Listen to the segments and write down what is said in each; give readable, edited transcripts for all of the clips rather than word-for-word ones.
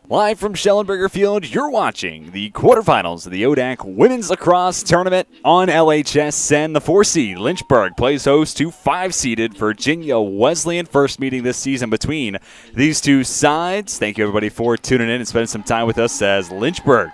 Live from Schellenberger Field, you're watching the quarterfinals of the ODAC Women's Lacrosse Tournament on LHSN. The 4-seed Lynchburg plays host to 5-seeded Virginia Wesleyan. First meeting this season between these two sides. Thank you, everybody, for tuning in and spending some time with us as Lynchburg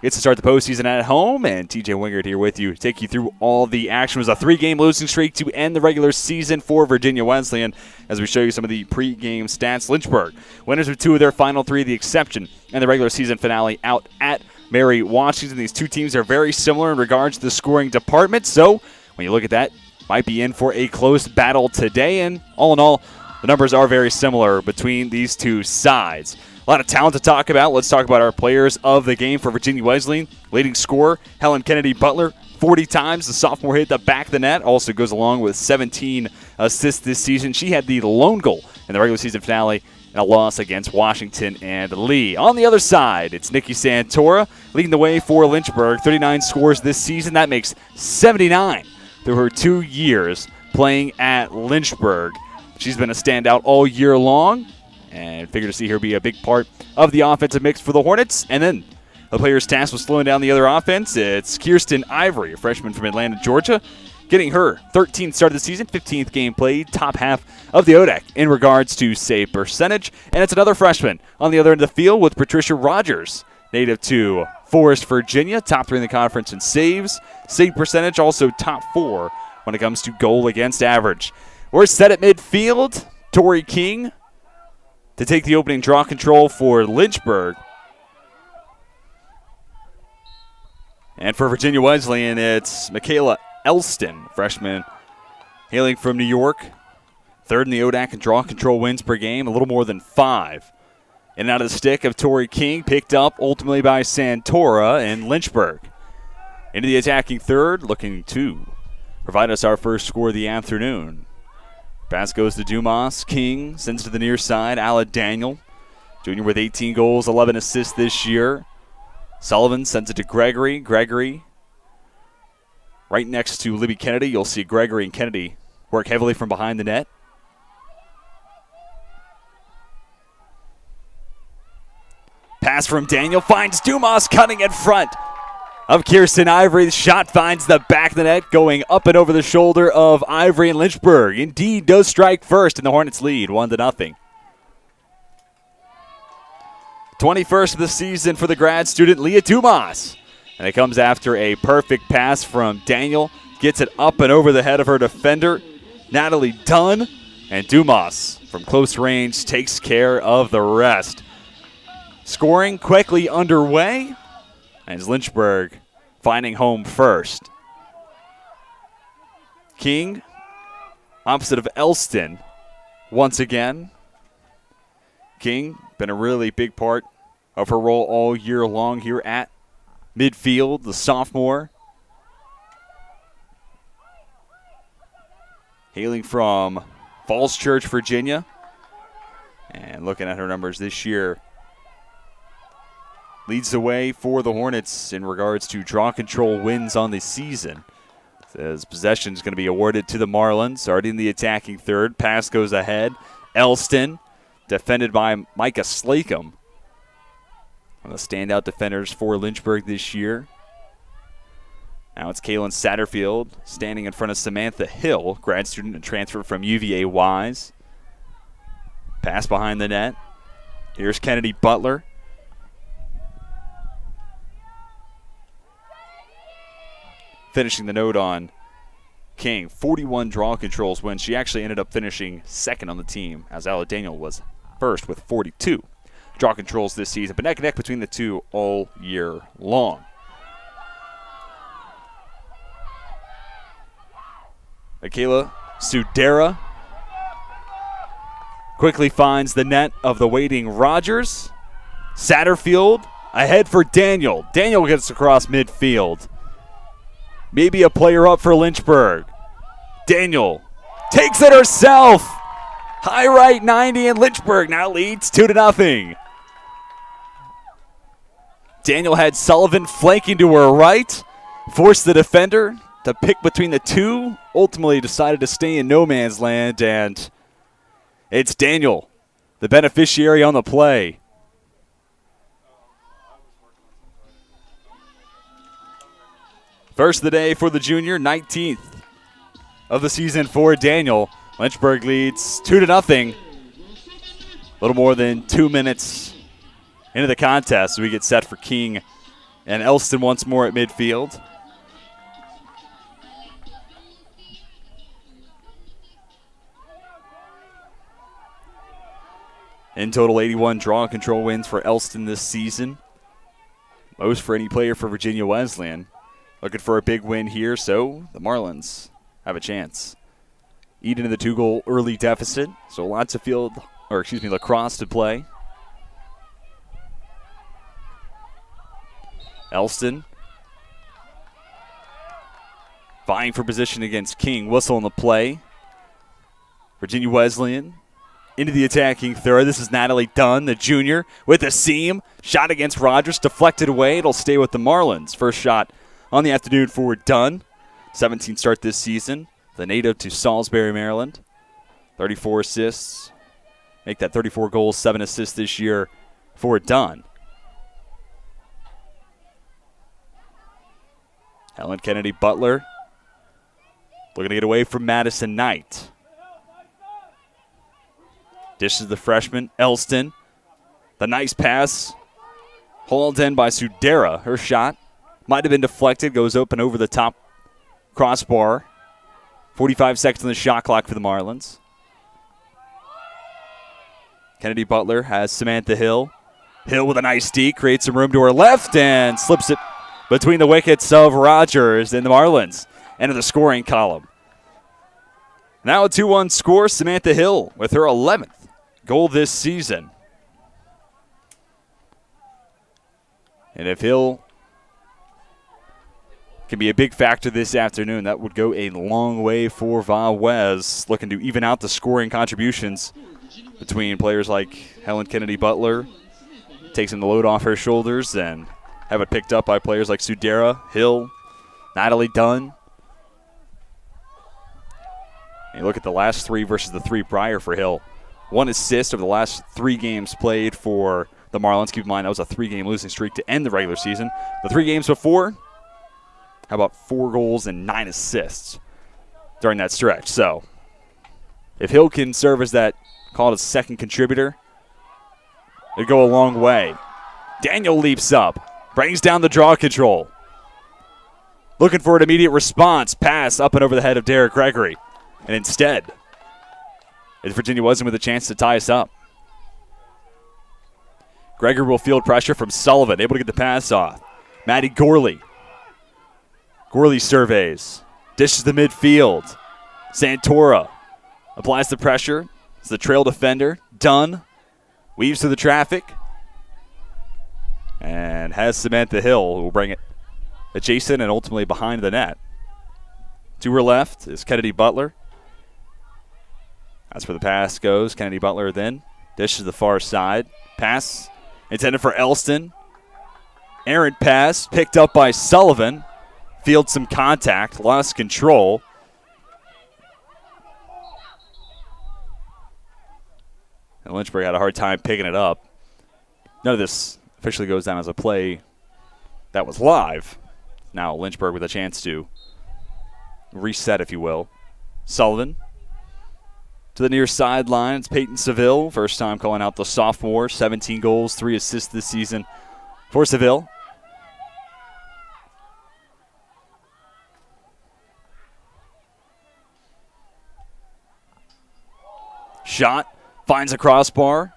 gets to start the postseason at home. And TJ Wingard here with you to take you through all the action. It was a 3-game losing streak to end the regular season for Virginia Wesleyan. As we show you some of the pregame stats, Lynchburg, winners of 2 of their final 3, the exception, and the regular season finale out at Mary Washington. These two teams are very similar in regards to the scoring department. So when you look at that, might be in for a close battle today. And all in all, the numbers are very similar between these two sides. A lot of talent to talk about. Let's talk about our players of the game for Virginia Wesleyan. Leading scorer, Helen Kennedy Butler, 40 times. The sophomore hit the back of the net. Also goes along with 17 assists this season. She had the lone goal in the regular season finale in a loss against Washington and Lee. On the other side, it's Nikki Santora leading the way for Lynchburg. 39 scores this season. That makes 79 through her 2 years playing at Lynchburg. She's been a standout all year long, and figure to see her be a big part of the offensive mix for the Hornets. And then the players tasked with slowing down the other offense, it's Kirsten Ivory, a freshman from Atlanta, Georgia, getting her 13th start of the season, 15th game played, top half of the ODAC in regards to save percentage. And it's another freshman on the other end of the field with Patricia Rogers, native to Forest, Virginia, top 3 in the conference in saves, save percentage, also top 4 when it comes to goal against average. We're set at midfield. Tori King to take the opening draw control for Lynchburg. And for Virginia Wesleyan, it's Michaela Elston, freshman hailing from New York. 3rd in the ODAC in draw control wins per game, a little more than 5. In and out of the stick of Tori King, picked up ultimately by Santora and Lynchburg. Into the attacking third, looking to provide us our first score of the afternoon. Pass goes to Dumas. King sends to the near side. Ala Daniel, junior with 18 goals, 11 assists this year. Sullivan sends it to Gregory. Gregory right next to Libby Kennedy. You'll see Gregory and Kennedy work heavily from behind the net. Pass from Daniel finds Dumas cutting in front of Kirsten Ivory. The shot finds the back of the net, going up and over the shoulder of Ivory, and Lynchburg indeed does strike first, and the Hornets lead 1-0. 21st of the season for the grad student, Leah Dumas. And it comes after a perfect pass from Daniel. Gets it up and over the head of her defender, Natalie Dunn. And Dumas, from close range, takes care of the rest. Scoring quickly underway. And Lynchburg finding home first. King, opposite of Elston, once again. King, been a really big part of her role all year long here at midfield, the sophomore. Hailing from Falls Church, Virginia. And looking at her numbers this year, leads the way for the Hornets in regards to draw control wins on the season. As possession is going to be awarded to the Marlins. Already in the attacking third. Pass goes ahead. Elston, defended by Micah Slacum. One of the standout defenders for Lynchburg this year. Now it's Kaylin Satterfield standing in front of Samantha Hill, grad student and transfer from UVA Wise. Pass behind the net. Here's Kennedy Butler. Finishing the note on King, 41 draw controls when she actually ended up finishing second on the team, as Ala Daniel was first with 42 draw controls this season, but neck and neck between the two all year long. Michaela Sudera quickly finds the net of the waiting Rogers. Satterfield ahead for Daniel. Daniel gets across midfield. Maybe a player up for Lynchburg. Daniel takes it herself. High right 90, and Lynchburg now leads 2-0. Daniel had Sullivan flanking to her right, forced the defender to pick between the two, ultimately decided to stay in no man's land, and it's Daniel, the beneficiary on the play. First of the day for the junior, 19th of the season for Daniel. Lynchburg leads 2-0. A little more than 2 minutes into the contest. We get set for King and Elston once more at midfield. In total, 81 draw control wins for Elston this season. Most for any player for Virginia Wesleyan. Looking for a big win here, so the Marlins have a chance. Eat into the 2-goal early deficit, so lots of lacrosse to play. Elston vying for position against King. Whistle in the play. Virginia Wesleyan into the attacking third. This is Natalie Dunn, the junior, with a seam. Shot against Rogers, deflected away. It'll stay with the Marlins. First shot on the afternoon for Dunn. 17 start this season. The native to Salisbury, Maryland. 34 assists. Make that 34 goals, 7 assists this year for Dunn. Helen Kennedy Butler looking to get away from Madison Knight. Dishes the freshman, Elston. The nice pass hauled in by Sudera. Her shot might have been deflected, goes open over the top crossbar. 45 seconds on the shot clock for the Marlins. Kennedy Butler has Samantha Hill. Hill with a nice D, creates some room to her left and slips it between the wickets of Rogers and the Marlins. End of the scoring column. Now a 2-1 score, Samantha Hill with her 11th goal this season. And if Hill can be a big factor this afternoon, that would go a long way for Va Wes, looking to even out the scoring contributions between players like Helen Kennedy Butler, takes the load off her shoulders, and have it picked up by players like Sudera, Hill, Natalie Dunn. And you look at the last 3 versus the 3 prior for Hill. 1 assist over the last 3 games played for the Marlins. Keep in mind, that was a 3-game losing streak to end the regular season. The 3 games before, how about 4 goals and 9 assists during that stretch? So if Hill can serve as that, call it a second contributor, it'd go a long way. Daniel leaps up, brings down the draw control. Looking for an immediate response. Pass up and over the head of Derek Gregory. And instead, it's Virginia Wesleyan with a chance to tie us up. Gregory will field pressure from Sullivan, able to get the pass off. Maddie Gorley. Gorley surveys. Dishes the midfield. Santora applies the pressure. It's the trail defender. Dunn weaves through the traffic. And has Samantha Hill, who will bring it adjacent and ultimately behind the net. To her left is Kennedy Butler. That's where the pass goes. Kennedy Butler then dishes the far side. Pass intended for Elston. Errant pass picked up by Sullivan. Fields some contact, lost control. And Lynchburg had a hard time picking it up. None of this officially goes down as a play that was live. Now Lynchburg with a chance to reset, if you will. Sullivan to the near sideline. It's Peyton Seville. First time calling out the sophomore. 17 goals, 3 assists this season for Seville. Shot. Finds a crossbar.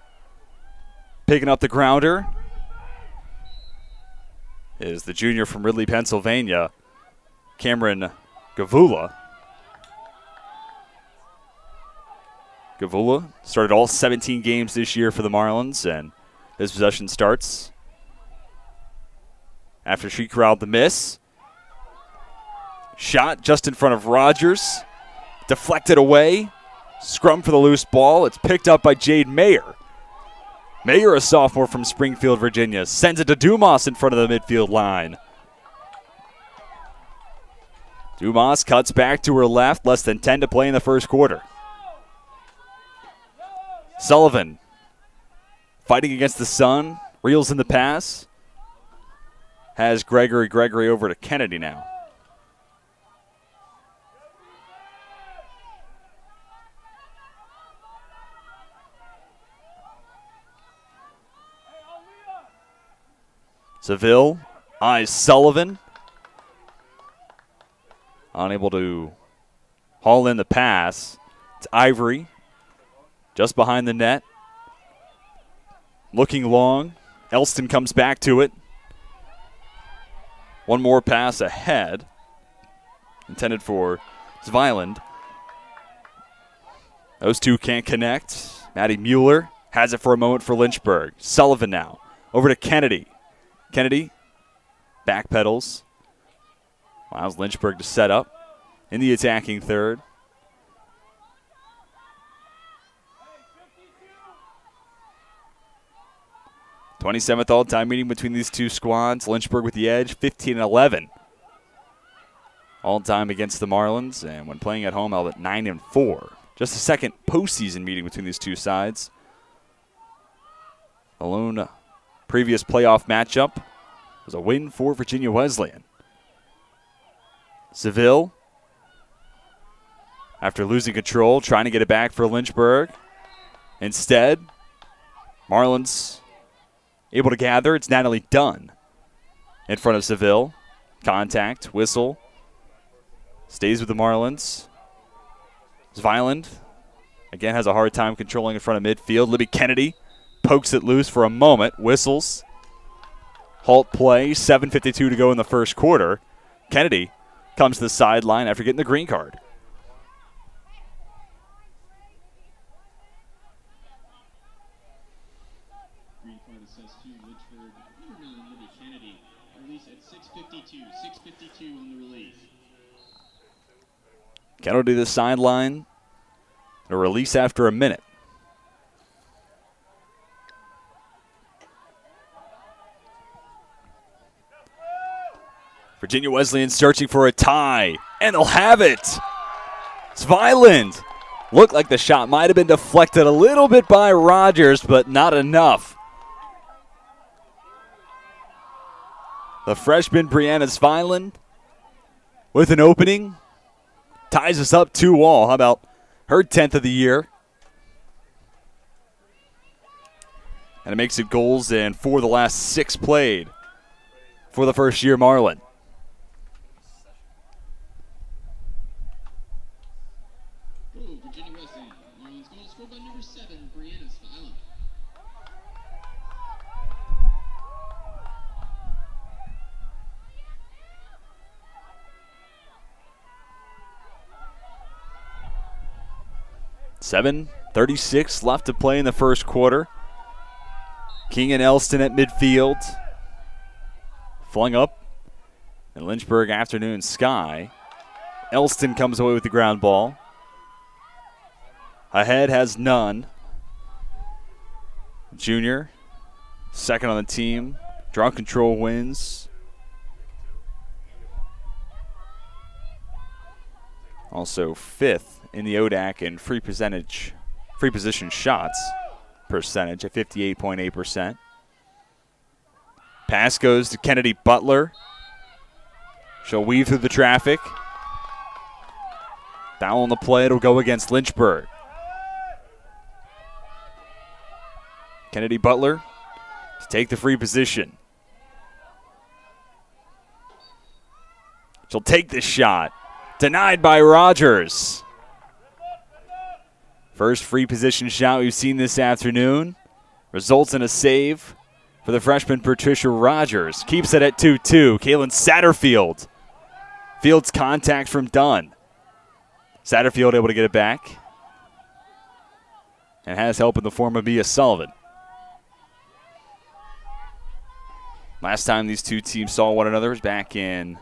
Picking up the grounder is the junior from Ridley, Pennsylvania, Cameron Gavula. Gavula started all 17 games this year for the Marlins, and his possession starts after she corralled the miss. Shot just in front of Rogers. Deflected away. Scrum for the loose ball. It's picked up by Jade Mayer. Mayer, a sophomore from Springfield, Virginia, sends it to Dumas in front of the midfield line. Dumas cuts back to her left. Less than 10 to play in the first quarter. Sullivan fighting against the sun. Reels in the pass. Has Gregory over to Kennedy now. Seville eyes Sullivan. Unable to haul in the pass. It's Ivory just behind the net. Looking long. Elston comes back to it. One more pass ahead. Intended for Zviland. Those two can't connect. Maddie Mueller has it for a moment for Lynchburg. Sullivan now. Over to Kennedy. Kennedy backpedals. Allows Lynchburg to set up in the attacking third. '27th all-time meeting between these two squads. Lynchburg with the edge, 15-11. All-time against the Marlins, and when playing at home, held at 9-4. Just the second postseason meeting between these two sides. The lone previous playoff matchup was a win for Virginia Wesleyan. Seville, after losing control, trying to get it back for Lynchburg. Instead, Marlins able to gather. It's Natalie Dunn in front of Seville. Contact, whistle. Stays with the Marlins. Zviland, again, has a hard time controlling in front of midfield. Libby Kennedy pokes it loose for a moment. Whistles. Halt play. 7:52 to go in the first quarter. Kennedy comes to the sideline after getting the green card. Green card assessed to Lynchburg. Number 9, Libby Kennedy. Release at 6:52. 6:52 on the release. Kennedy to the sideline. A release after a minute. Virginia Wesleyan searching for a tie, and they'll have it. Zviland. Looked like the shot might have been deflected a little bit by Rogers, but not enough. The freshman Brianna Zviland with an opening ties us up 2-2. How about her 10th of the year? And it makes it goals in 4 of the last 6 played for the first-year Marlin. Virginia Wesleyan. Marlins goal scored by number 7, Brianna Zviland. .36 left to play in the first quarter. King and Elston at midfield. Flung up in Lynchburg afternoon sky. Elston comes away with the ground ball. Ahead has none. Junior, second on the team. Draw control wins. Also 5th in the ODAC in free position shots percentage at 58.8%. Pass goes to Kennedy Butler. She'll weave through the traffic. Foul on the play. It'll go against Lynchburg. Kennedy Butler to take the free position. She'll take this shot. Denied by Rogers. First free position shot we've seen this afternoon. Results in a save for the freshman Patricia Rogers. Keeps it at 2-2. Kaylin Satterfield. Fields contact from Dunn. Satterfield able to get it back. And has help in the form of Mia Sullivan. Last time these two teams saw one another was back in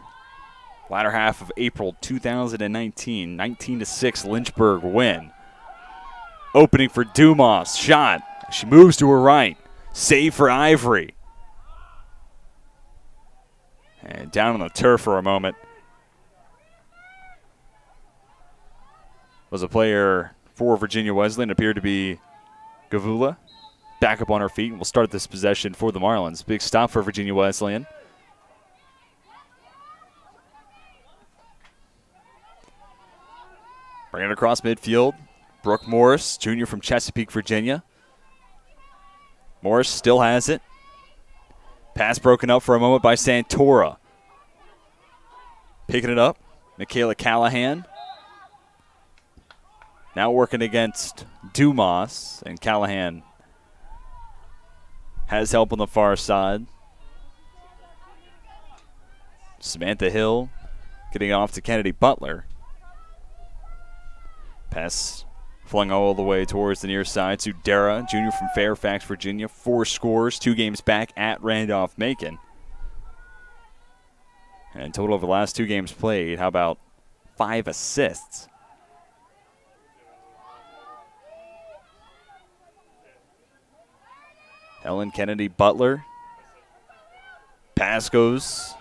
latter half of April 2019. 19-6 Lynchburg win. Opening for Dumas. Shot. She moves to her right. Save for Ivory. And down on the turf for a moment was a player for Virginia Wesleyan. It appeared to be Gavula. Back up on her feet, and we'll start this possession for the Marlins. Big stop for Virginia Wesleyan. Bringing it across midfield. Brooke Morris, junior from Chesapeake, Virginia. Morris still has it. Pass broken up for a moment by Santora. Picking it up, Michaela Callahan. Now working against Dumas, and Callahan has help on the far side. Samantha Hill getting off to Kennedy Butler. Pass flung all the way towards the near side to Dara, junior from Fairfax, Virginia. 4 scores, 2 games back at Randolph-Macon. And total over the last 2 games played, how about 5 assists? Ellen Kennedy Butler. Pass goes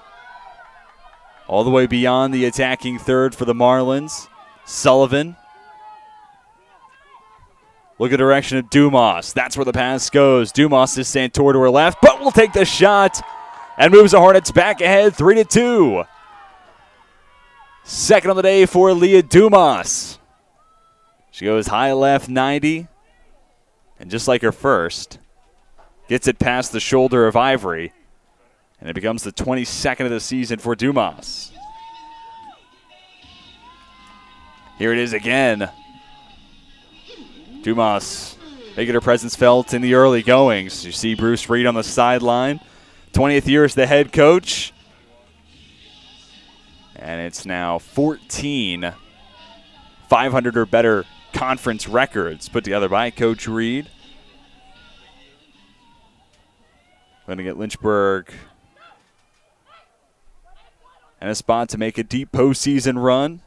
all the way beyond the attacking third for the Marlins. Sullivan. Look at the direction of Dumas. That's where the pass goes. Dumas is Santor to her left, but will take the shot and moves the Hornets back ahead 3-2. Second on the day for Leah Dumas. She goes high left 90, and just like her first, gets it past the shoulder of Ivory, and it becomes the 22nd of the season for Dumas. Here it is again. Dumas making her presence felt in the early goings. You see Bruce Reed on the sideline. 20th year as the head coach. And it's now 14 500 or better conference records put together by Coach Reed. Going to get Lynchburg in a spot to make a deep postseason run.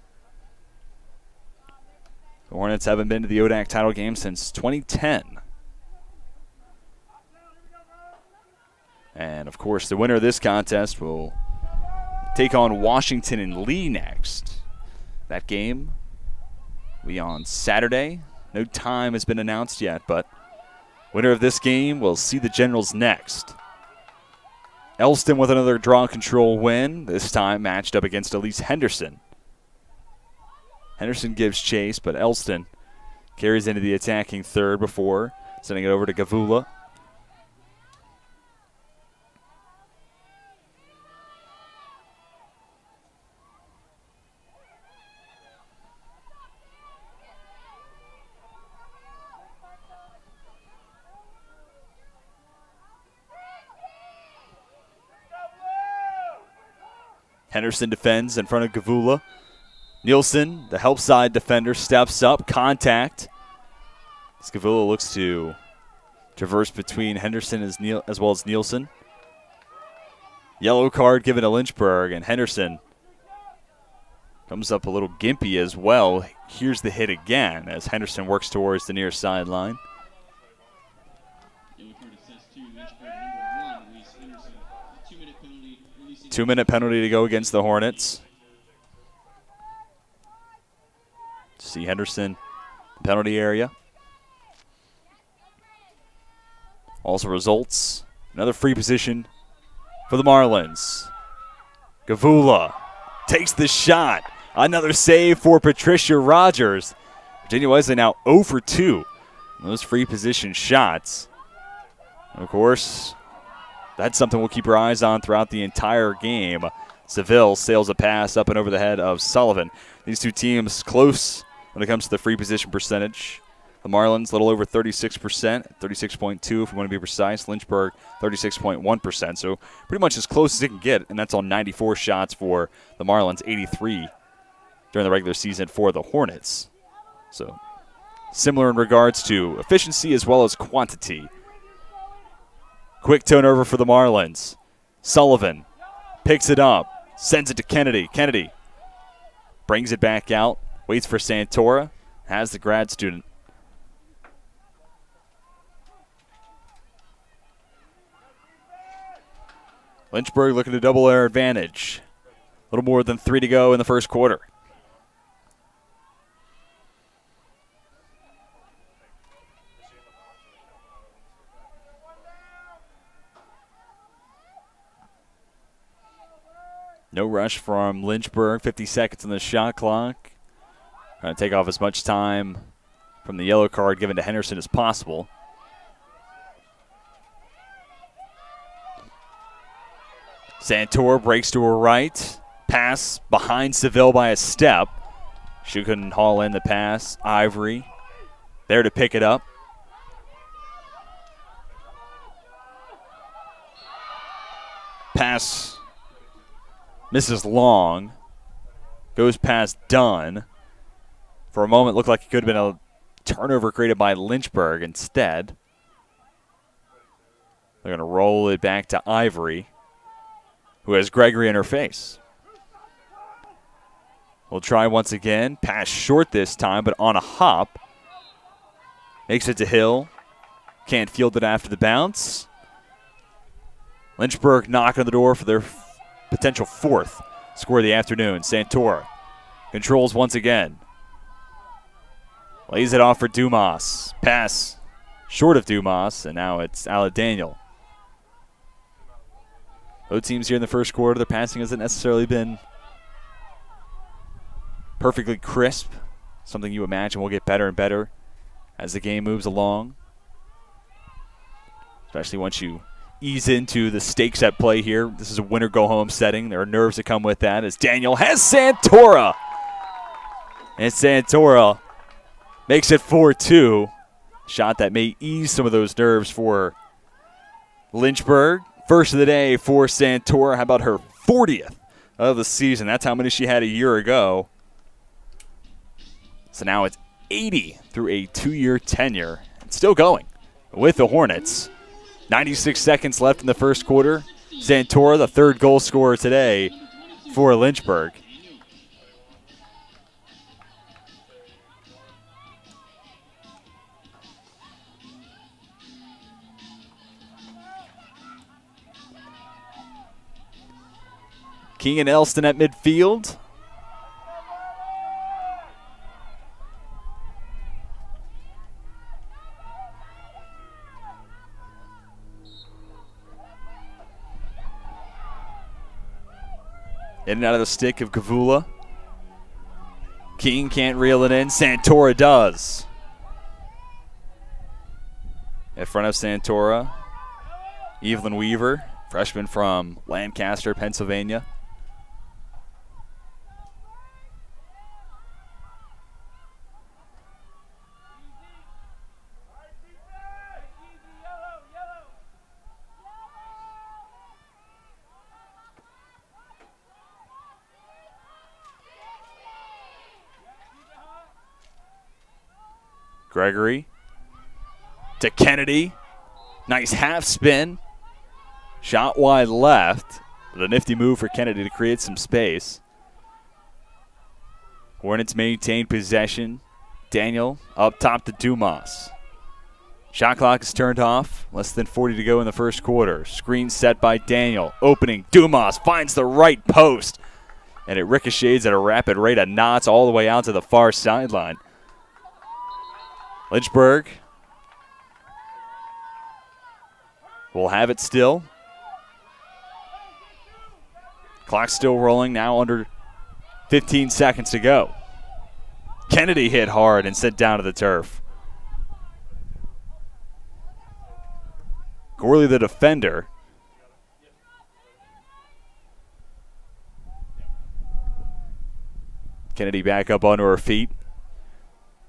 The Hornets haven't been to the ODAC title game since 2010. And, of course, the winner of this contest will take on Washington and Lee next. That game will be on Saturday. No time has been announced yet, but winner of this game will see the Generals next. Elston with another draw control win, this time matched up against Elise Henderson. Henderson gives chase, but Elston carries into the attacking third before sending it over to Gavula. Henderson defends in front of Gavula. Nielsen, the help side defender, steps up. Contact. Gavula looks to traverse between Henderson as well as Nielsen. Yellow card given to Lynchburg, and Henderson comes up a little gimpy as well. Here's the hit again as Henderson works towards the near sideline. 2-minute penalty to go against the Hornets. See Henderson, penalty area. Also results, another free position for the Marlins. Gavula takes the shot. Another save for Patricia Rogers. Virginia Wesleyan now 0 for 2 on those free position shots. And of course, that's something we'll keep our eyes on throughout the entire game. Seville sails a pass up and over the head of Sullivan. These two teams close when it comes to the free position percentage. The Marlins a little over 36%, 36.2 if we want to be precise. Lynchburg 36.1%, so pretty much as close as it can get, and that's on 94 shots for the Marlins, 83 during the regular season for the Hornets. So similar in regards to efficiency as well as quantity. Quick turnover for the Marlins. Sullivan picks it up, sends it to Kennedy. Kennedy brings it back out, waits for Santora, has the grad student. Lynchburg looking to double their advantage. A little more than 3 to go in the first quarter. No rush from Lynchburg. 50 seconds on the shot clock. Trying to take off as much time from the yellow card given to Henderson as possible. Santor breaks to her right. Pass behind Seville by a step. She couldn't haul in the pass. Ivory there to pick it up. Pass misses long. Goes past Dunn. For a moment, looked like it could have been a turnover created by Lynchburg. Instead, they're going to roll it back to Ivory, who has Gregory in her face. We'll try once again. Pass short this time, but on a hop. Makes it to Hill. Can't field it after the bounce. Lynchburg knocking on the door for their potential fourth score of the afternoon. Santora controls once again. Lays it off for Dumas. Pass short of Dumas, and now it's Daniel. Both teams here in the first quarter, their passing hasn't necessarily been perfectly crisp. Something you imagine will get better and better as the game moves along. Especially once you ease into the stakes at play here. This is a winner-go-home setting. There are nerves that come with that as Daniel has Santora. And Santora makes it 4-2. Shot that may ease some of those nerves for Lynchburg. First of the day for Santora. How about her 40th of the season? That's how many she had a year ago. So now it's 80 through a 2-year tenure. And still going with the Hornets. 96 seconds left in the first quarter. Santora, the third goal scorer today for Lynchburg. King and Elston at midfield. In and out of the stick of Kavula. King can't reel it in. Santora does. In front of Santora, Evelyn Weaver, freshman from Lancaster, Pennsylvania. Gregory to Kennedy. Nice half spin. Shot wide left. But a nifty move for Kennedy to create some space. Hornets maintain possession. Daniel up top to Dumas. Shot clock is turned off. Less than 40 to go in the first quarter. Screen set by Daniel. Opening. Dumas finds the right post. And it ricochets at a rapid rate of knots all the way out to the far sideline. Lynchburg will have it still. Clock still rolling, now under 15 seconds to go. Kennedy hit hard and sent down to the turf. Gorley the defender. Kennedy back up onto her feet.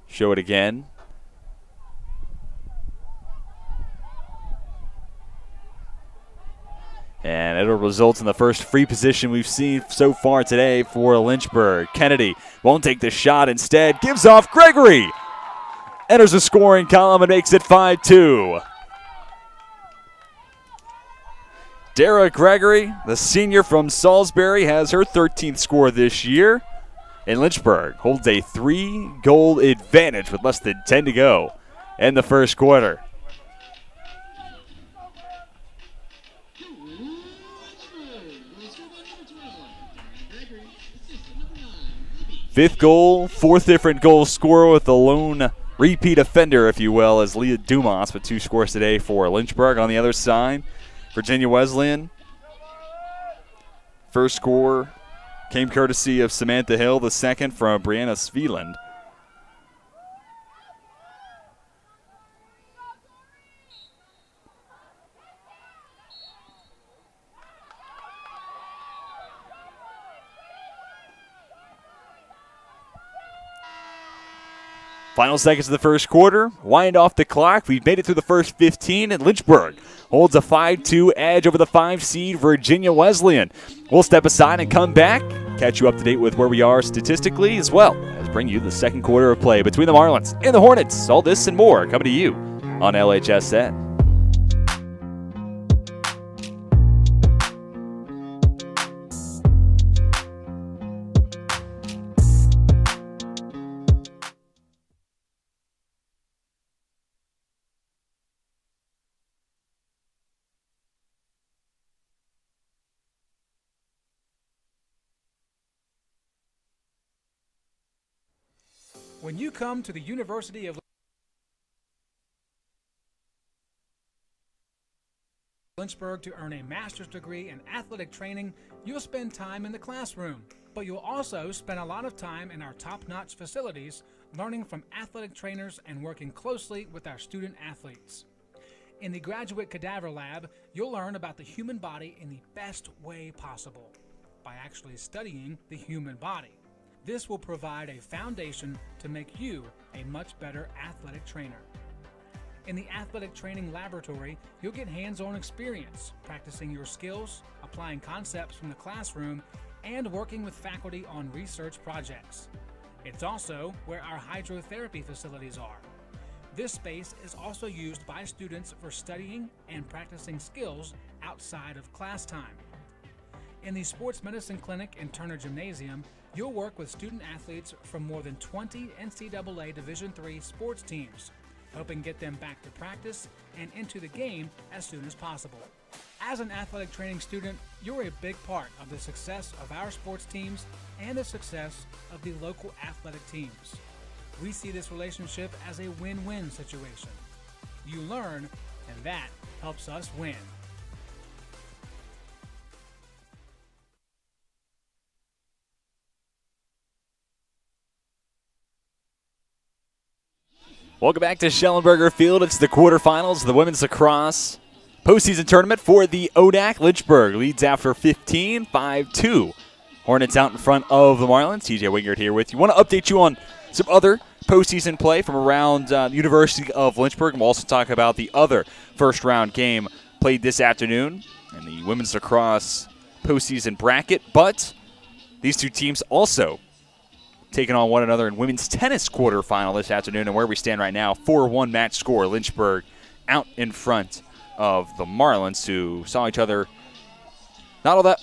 Show it again. And it'll result in the first free position we've seen so far today for Lynchburg. Kennedy won't take the shot. Instead, gives off Gregory. Enters the scoring column and makes it 5-2. Dara Gregory, the senior from Salisbury, has her 13th score this year. And Lynchburg holds a 3-goal advantage with less than 10 to go in the first quarter. Fifth goal, fourth different goal scorer with the lone repeat offender, if you will, as Leah Dumas with 2 scores today for Lynchburg. On the other side, Virginia Wesleyan. First score came courtesy of Samantha Hill, the second from Brianna Sveland. Final seconds of the first quarter. Wind off the clock. We've made it through the first 15, and Lynchburg holds a 5-2 edge over the 5-seed Virginia Wesleyan. We'll step aside and come back, catch you up to date with where we are statistically, as well as bring you the second quarter of play between the Marlins and the Hornets. All this and more coming to you on LHSN. When you come to the University of Lynchburg to earn a master's degree in athletic training, you'll spend time in the classroom, but you'll also spend a lot of time in our top-notch facilities learning from athletic trainers and working closely with our student athletes. In the Graduate Cadaver Lab, you'll learn about the human body in the best way possible, by actually studying the human body. This will provide a foundation to make you a much better athletic trainer. In the athletic training laboratory, you'll get hands-on experience, practicing your skills, applying concepts from the classroom, and working with faculty on research projects. It's also where our hydrotherapy facilities are. This space is also used by students for studying and practicing skills outside of class time. In the Sports Medicine Clinic and Turner Gymnasium, you'll work with student athletes from more than 20 NCAA Division III sports teams, helping get them back to practice and into the game as soon as possible. As an athletic training student, you're a big part of the success of our sports teams and the success of the local athletic teams. We see this relationship as a win-win situation. You learn, and that helps us win. Welcome back to Schellenberger Field. It's the quarterfinals of the women's lacrosse postseason tournament for the ODAC. Lynchburg leads after 15, 5-2. Hornets out in front of the Marlins. TJ Wingert here with you. Want to update you on some other postseason play from around the University of Lynchburg. And we'll also talk about the other first-round game played this afternoon in the women's lacrosse postseason bracket. But these two teams also taking on one another in women's tennis quarterfinal this afternoon, and where we stand right now, 4-1 match score. Lynchburg out in front of the Marlins, who saw each other not all that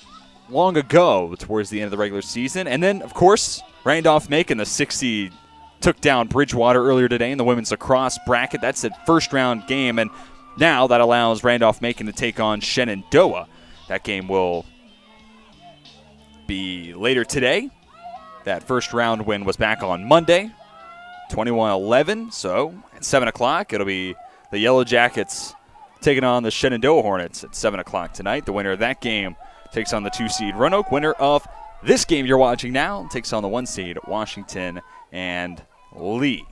long ago towards the end of the regular season. And then, of course, Randolph-Macon, the 6th seed, took down Bridgewater earlier today in the women's lacrosse bracket. That's a first-round game, and now that allows Randolph-Macon to take on Shenandoah. That game will be later today. That first round win was back on Monday, 21-11. So at 7 o'clock, it'll be the Yellow Jackets taking on the Shenandoah Hornets at 7 o'clock tonight. The winner of that game takes on the 2-seed Roanoke. Winner of this game you're watching now takes on the 1-seed Washington and Lee.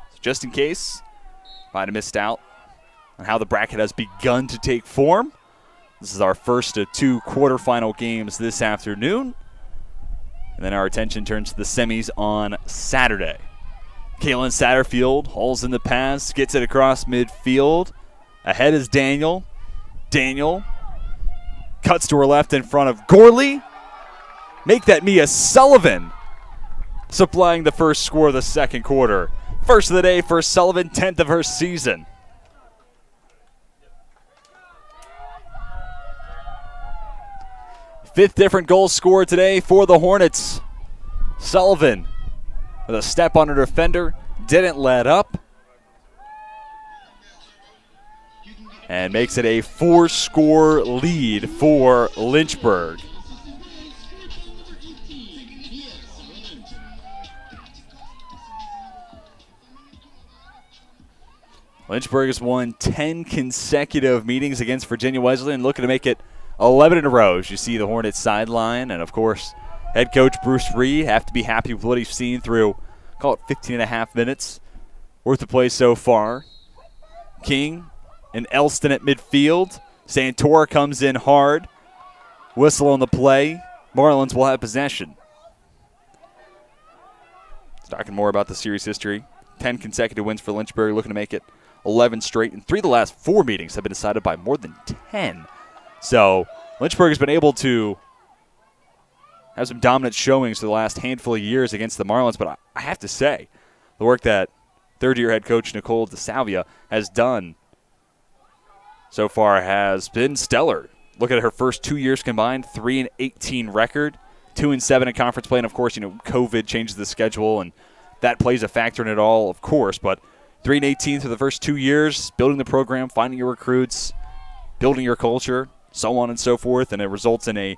So just in case might have missed out on how the bracket has begun to take form, this is our first of two quarterfinal games this afternoon. And then our attention turns to the semis on Saturday. Kaylin Satterfield hauls in the pass, gets it across midfield. Ahead is Daniel. Daniel cuts to her left in front of Gorley. Make that Mia Sullivan supplying the first score of the second quarter. First of the day for Sullivan, 10th of her season. Fifth different goal scored today for the Hornets. Sullivan with a step on her defender, didn't let up, and makes it a 4-score lead for Lynchburg. Lynchburg has won 10 consecutive meetings against Virginia Wesleyan, looking to make it 11 in a row. As you see the Hornets sideline, and of course, head coach Bruce Reed have to be happy with what he's seen through, call it 15 and a half minutes worth of play so far. King and Elston at midfield. Santora comes in hard. Whistle on the play. Marlins will have possession. Talking more about the series history. 10 consecutive wins for Lynchburg, looking to make it 11 straight. And 3 of the last 4 meetings have been decided by more than 10. So Lynchburg has been able to have some dominant showings for the last handful of years against the Marlins. But I have to say, the work that third-year head coach Nicole DeSalvia has done so far has been stellar. Look at her first 2 years combined, 3-18 record, 2-7 in conference play. And, of course, COVID changes the schedule, and that plays a factor in it all, of course. But 3-18 through the first 2 years, building the program, finding your recruits, building your culture, so on and so forth. And it results in a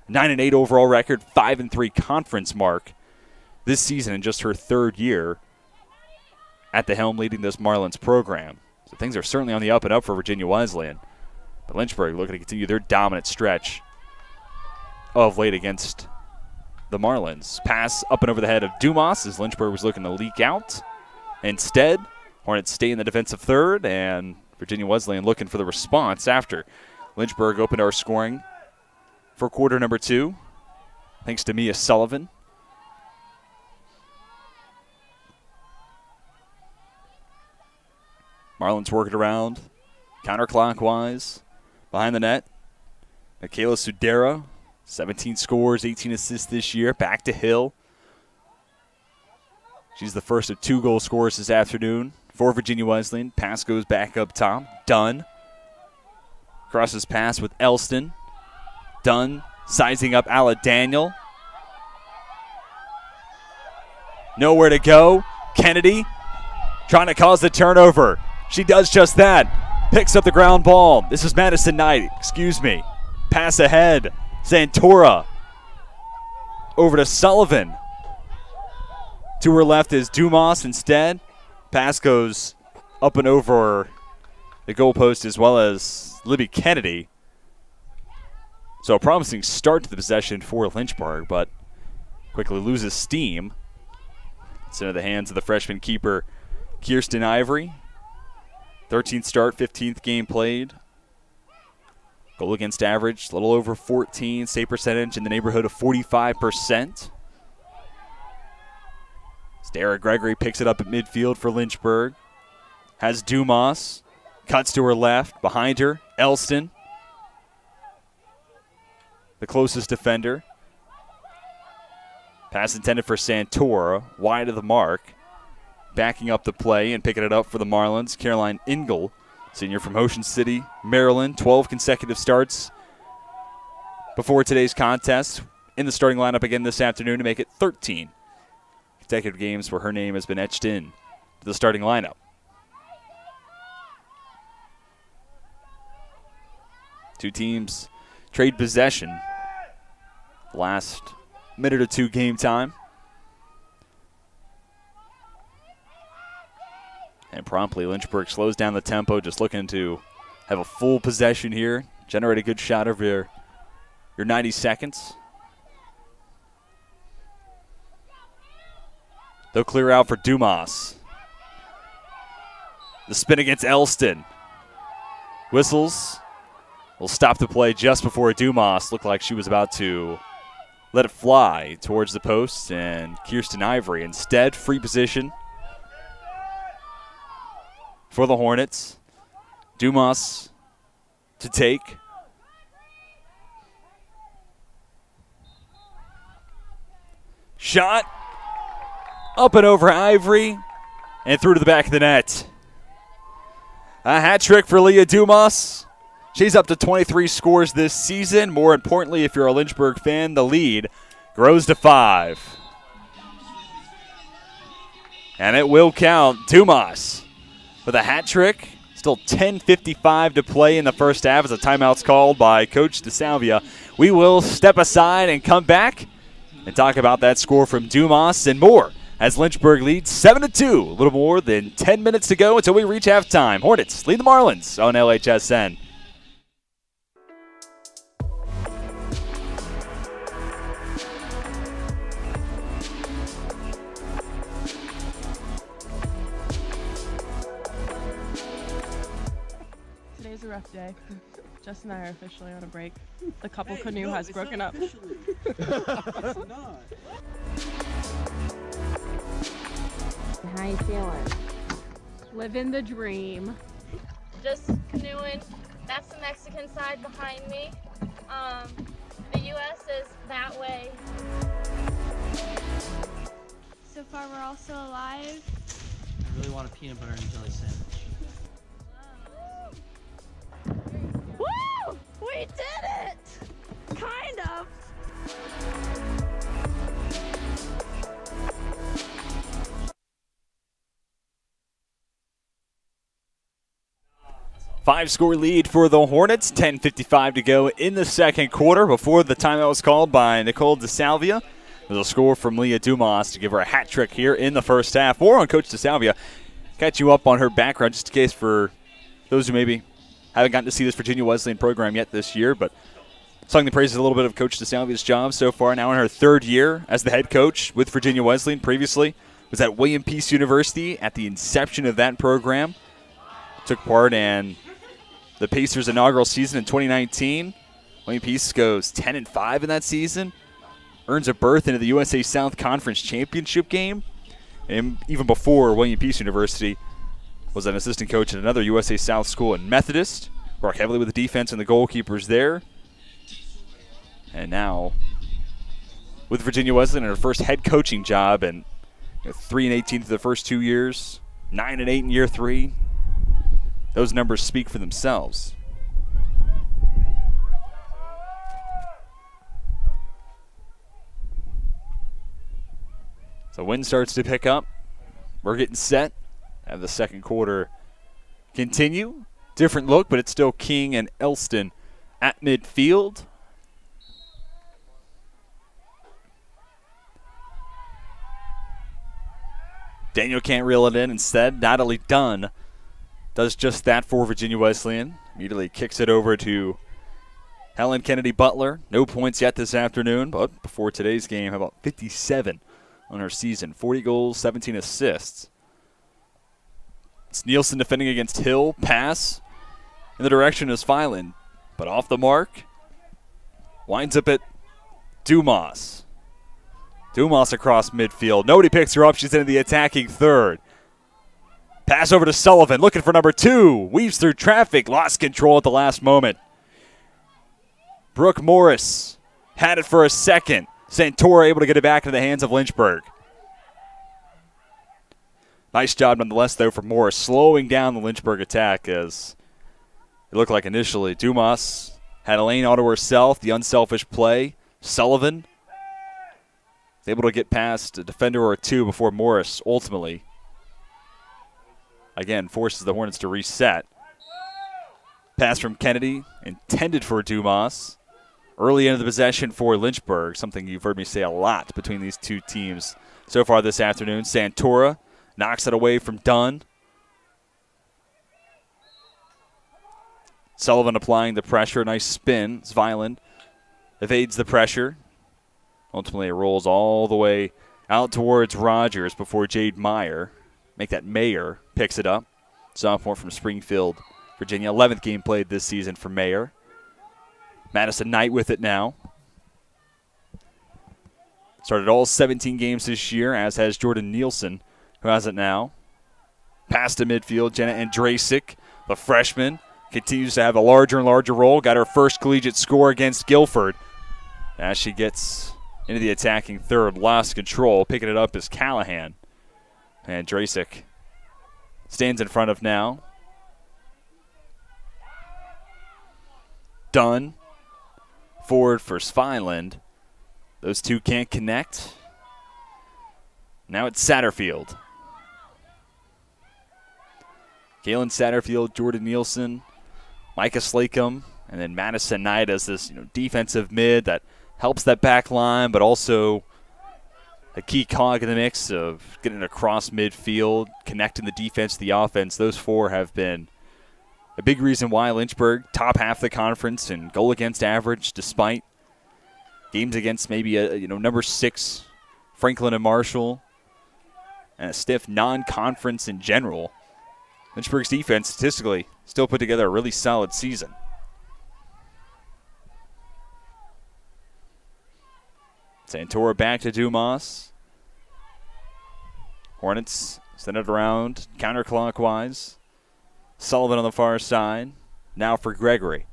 9-8 overall record, 5-3 conference mark this season in just her third year at the helm leading this Marlins program. So things are certainly on the up and up for Virginia Wesleyan. But Lynchburg looking to continue their dominant stretch of late against the Marlins. Pass up and over the head of Dumas as Lynchburg was looking to leak out. Instead, Hornets stay in the defensive third, and Virginia Wesleyan looking for the response after Lynchburg opened our scoring for quarter number 2, thanks to Mia Sullivan. Marlins working around counterclockwise behind the net. Michaela Sudera, 17 scores, 18 assists this year. Back to Hill. She's the first of 2 goal scorers this afternoon for Virginia Wesleyan. Pass goes back up top. Dunn crosses pass with Elston. Dunn sizing up Ala Daniel. Nowhere to go. Kennedy trying to cause the turnover. She does just that. Picks up the ground ball. This is Madison Knight. Pass ahead. Santora. Over to Sullivan. To her left is Dumas instead. Pass goes up and over the goalpost as well as Libby Kennedy. So a promising start to the possession for Lynchburg, but quickly loses steam. It's into the hands of the freshman keeper, Kirsten Ivory. 13th start, 15th game played. Goal against average, a little over 14. Save percentage in the neighborhood of 45%. Sarah Gregory picks it up at midfield for Lynchburg. Has Dumas. Cuts to her left. Behind her, Elston, the closest defender. Pass intended for Santora. Wide of the mark. Backing up the play and picking it up for the Marlins, Caroline Ingle, senior from Ocean City, Maryland. 12 consecutive starts before today's contest. In the starting lineup again this afternoon to make it 13 consecutive games where her name has been etched in to the starting lineup. Two teams trade possession. Last minute or 2 game time. And promptly, Lynchburg slows down the tempo, just looking to have a full possession here, generate a good shot over your 90 seconds. They'll clear out for Dumas. The spin against Elston. Whistles will stop the play just before Dumas looked like she was about to let it fly towards the post, and Kirsten Ivory instead, free position for the Hornets. Dumas to take. Shot up and over Ivory and through to the back of the net. A hat trick for Leah Dumas. She's up to 23 scores this season. More importantly, if you're a Lynchburg fan, the lead grows to 5. And it will count. Dumas with a hat trick. Still 10:55 to play in the first half as a timeout's called by Coach DeSalvia. We will step aside and come back and talk about that score from Dumas and more as Lynchburg leads 7-2. A little more than 10 minutes to go until we reach halftime. Hornets lead the Marlins on LHSN. Today's a rough day. Jess and I are officially on a break. The couple canoe has broken up. How you feeling? Living the dream. Just canoeing. That's the Mexican side behind me. The U.S. is that way. So far, we're all still alive. I really want a peanut butter and jelly sandwich. Woo! We did it! Kind of. Five-score lead for the Hornets. 10:55 to go in the second quarter before the timeout was called by Nicole DeSalvia. There's a score from Leah Dumas to give her a hat trick here in the first half. More on Coach DeSalvia. Catch you up on her background just in case for those who maybe haven't gotten to see this Virginia Wesleyan program yet this year, but sung the praises a little bit of Coach DeSalvia's job so far. Now in her third year as the head coach with Virginia Wesleyan. Previously was at William Peace University at the inception of that program. Took part in the Pacers' inaugural season in 2019. William Peace goes 10-5 in that season. Earns a berth into the USA South Conference Championship game. And even before William Peace University, was an assistant coach at another USA South school in Methodist. Worked heavily with the defense and the goalkeepers there. And now with Virginia Wesleyan in her first head coaching job, and 3-18 through the first 2 years, 9-8 in year 3. Those numbers speak for themselves. So wind starts to pick up. We're getting set. Have the second quarter continue. Different look, but it's still King and Elston at midfield. Daniel can't reel it in. Instead, Natalie Dunn does just that for Virginia Wesleyan. Immediately kicks it over to Helen Kennedy Butler. No points yet this afternoon, but before today's game, how about 57 on her season. 40 goals, 17 assists. It's Nielsen defending against Hill. Pass in the direction of Sviland, but off the mark. Winds up at Dumas. Dumas across midfield. Nobody picks her up. She's into the attacking third. Pass over to Sullivan, looking for number 2. Weaves through traffic, lost control at the last moment. Brooke Morris had it for a second. Santora able to get it back into the hands of Lynchburg. Nice job nonetheless, though, for Morris, slowing down the Lynchburg attack as it looked like initially Dumas had a lane all to herself, the unselfish play. Sullivan was able to get past a defender or two before Morris ultimately, again, forces the Hornets to reset. Pass from Kennedy, intended for Dumas. Early into the possession for Lynchburg, something you've heard me say a lot between these two teams so far this afternoon. Santora knocks it away from Dunn. Sullivan applying the pressure. Nice spin. Sviland evades the pressure. Ultimately, it rolls all the way out towards Rogers before Jade Meyer. Make that Mayer picks it up. Sophomore from Springfield, Virginia. 11th game played this season for Mayer. Madison Knight with it now. Started all 17 games this year, as has Jordan Nielsen, who has it now. Pass to midfield, Jenna Andrasic, the freshman, continues to have a larger and larger role. Got her first collegiate score against Guilford. As she gets into the attacking third, lost control. Picking it up is Callahan. And Andrasic stands in front of now. Dunn. Forward for Sviland. Those two can't connect. Now it's Satterfield. Galen Satterfield, Jordan Nielsen, Micah Slacum, and then Madison Knight as this defensive mid that helps that back line, but also a key cog in the mix of getting across midfield, connecting the defense to the offense. Those four have been a big reason why Lynchburg, top half of the conference in goal against average, despite games against maybe a number 6 Franklin and Marshall, and a stiff non-conference in general. Lynchburg's defense statistically still put together a really solid season. Santora back to Dumas. Hornets Send it around counterclockwise. Sullivan on the far side. Now for Gregory.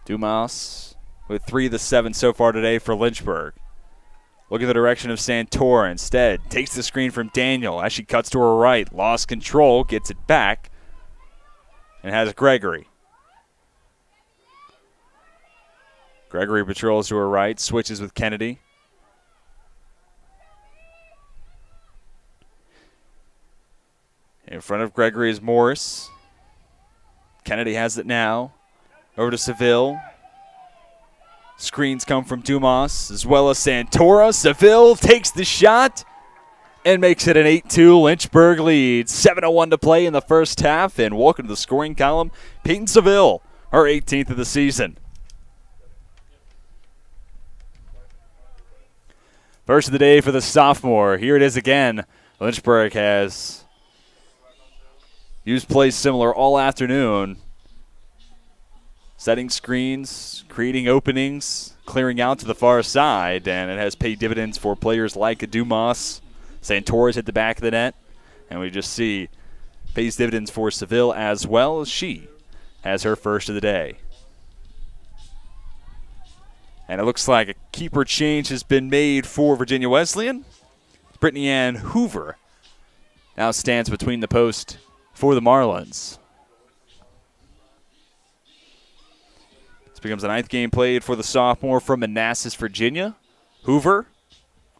Dumas with 3 of the 7 so far today for Lynchburg. Look at the direction of Santora. Instead, takes the screen from Daniel as she cuts to her right. Lost control, gets it back, and has Gregory. Gregory patrols to her right, switches with Kennedy. In front of Gregory is Morris. Kennedy has it now. Over to Seville. Screens come from Dumas as well as Santora. Seville takes the shot and makes it an 8-2 Lynchburg lead. 7:01 to play in the first half, and welcome to the scoring column, Peyton Seville, her 18th of the season. First of the day for the sophomore. Here it is again. Lynchburg has used plays similar all afternoon. Setting screens, creating openings, clearing out to the far side, and it has paid dividends for players like Dumas. Santora's hit the back of the net, and we just see pays dividends for Seville as well as she has her first of the day. And it looks like a keeper change has been made for Virginia Wesleyan. Brittany Ann Hoover now stands between the post for the Marlins. This becomes the 9th game played for the sophomore from Manassas, Virginia. Hoover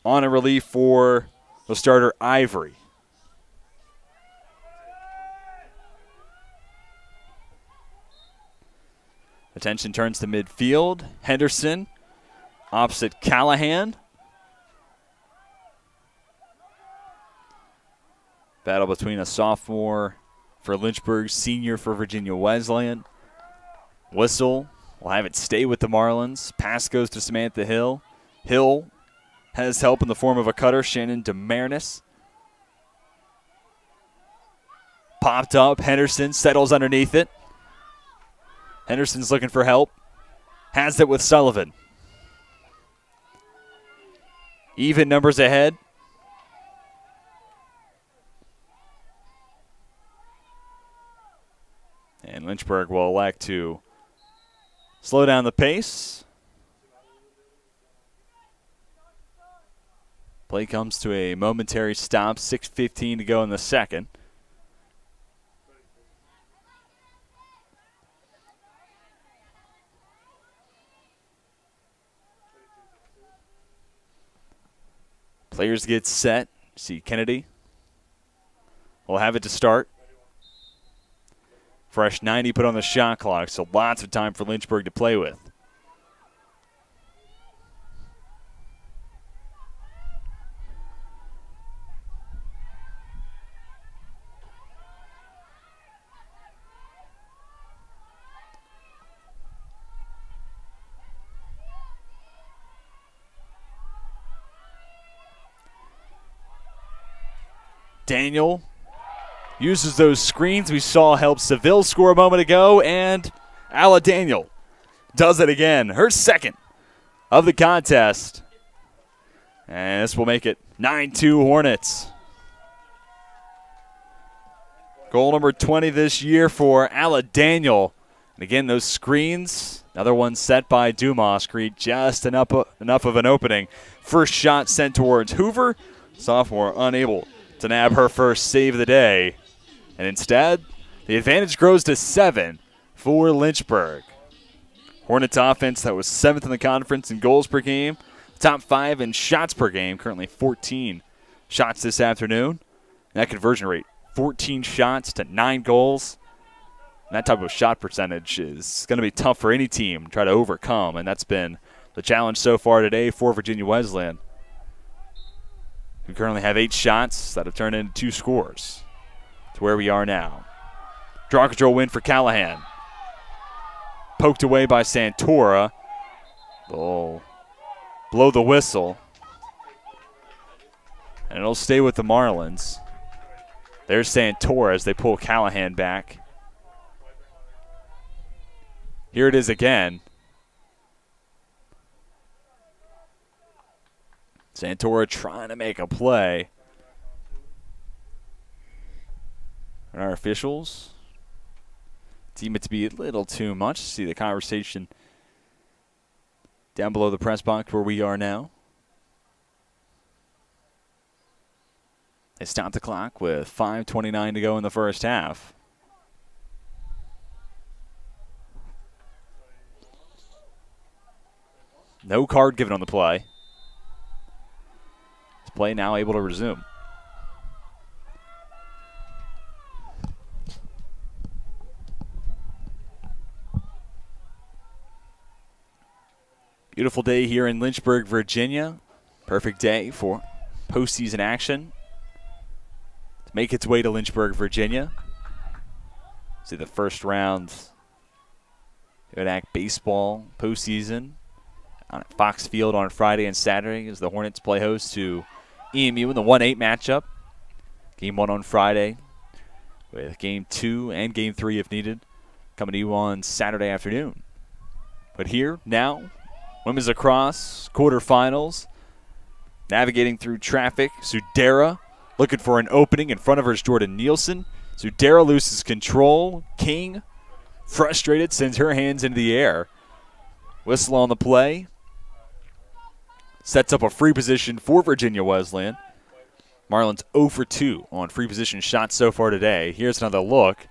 on a relief for the starter Ivory. Attention turns to midfield. Henderson opposite Callahan. Battle between a sophomore for Lynchburg, senior for Virginia Wesleyan. Whistle will have it stay with the Marlins. Pass goes to Samantha Hill. Hill has help in the form of a cutter, Shannon DeMarinis. Popped up. Henderson settles underneath it. Henderson's looking for help. Has it with Sullivan. Even numbers ahead. And Lynchburg will elect to slow down the pace. Play comes to a momentary stop. 6:15 to go in the second. Players get set. See Kennedy will have it to start. Fresh 90 put on the shot clock, so lots of time for Lynchburg to play with. Daniel uses those screens we saw help Seville score a moment ago, and Ala Daniel does it again. Her second of the contest. And this will make it 9-2 Hornets. Goal number 20 this year for Ala Daniel. And again, those screens, another one set by Dumas, create just enough of an opening. First shot sent towards Hoover. Sophomore unable to nab her first save of the day. And instead, the advantage grows to 7 for Lynchburg. Hornets offense that was 7th in the conference in goals per game. Top 5 in shots per game, currently 14 shots this afternoon. And that conversion rate, 14 shots to 9 goals. And that type of shot percentage is going to be tough for any team to try to overcome. And that's been the challenge so far today for Virginia Wesleyan. We currently have 8 shots that have turned into 2 scores. To where we are now. Draw control win for Callahan. Poked away by Santora. They'll blow the whistle. And it'll stay with the Marlins. There's Santora as they pull Callahan back. Here it is again. Santora trying to make a play. And our officials deem it to be a little too much. See the conversation down below the press box where we are now. They stopped the clock with 5:29 to go in the first half. No card given on the play. This play now able to resume. Beautiful day here in Lynchburg, Virginia. Perfect day for postseason action. To make its way to Lynchburg, Virginia. See the first round ODAC baseball postseason on Fox Field on Friday and Saturday as the Hornets play host to EMU in the 1-8 matchup. Game 1 on Friday with Game 2 and Game 3 if needed coming to you on Saturday afternoon. But here, now, women's lacrosse quarterfinals. Navigating through traffic, Sudera looking for an opening. In front of her is Jordan Nielsen. Sudera loses control. King, frustrated, sends her hands into the air. Whistle on the play. Sets up a free position for Virginia Wesleyan. Marlins 0 for 2 on free position shots so far today. Here's another look.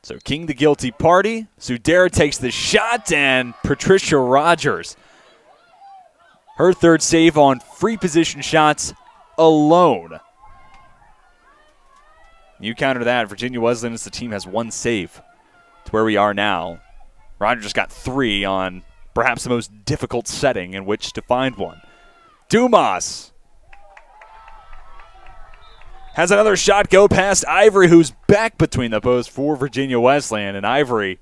So King the guilty party. Sudera takes the shot, and Patricia Rogers, her third save on free position shots alone. You counter that, Virginia Wesleyan as the team has one save to where we are now. Rogers got 3 on perhaps the most difficult setting in which to find one. Dumas has another shot go past Ivory, who's back between the posts for Virginia Wesleyan. And Ivory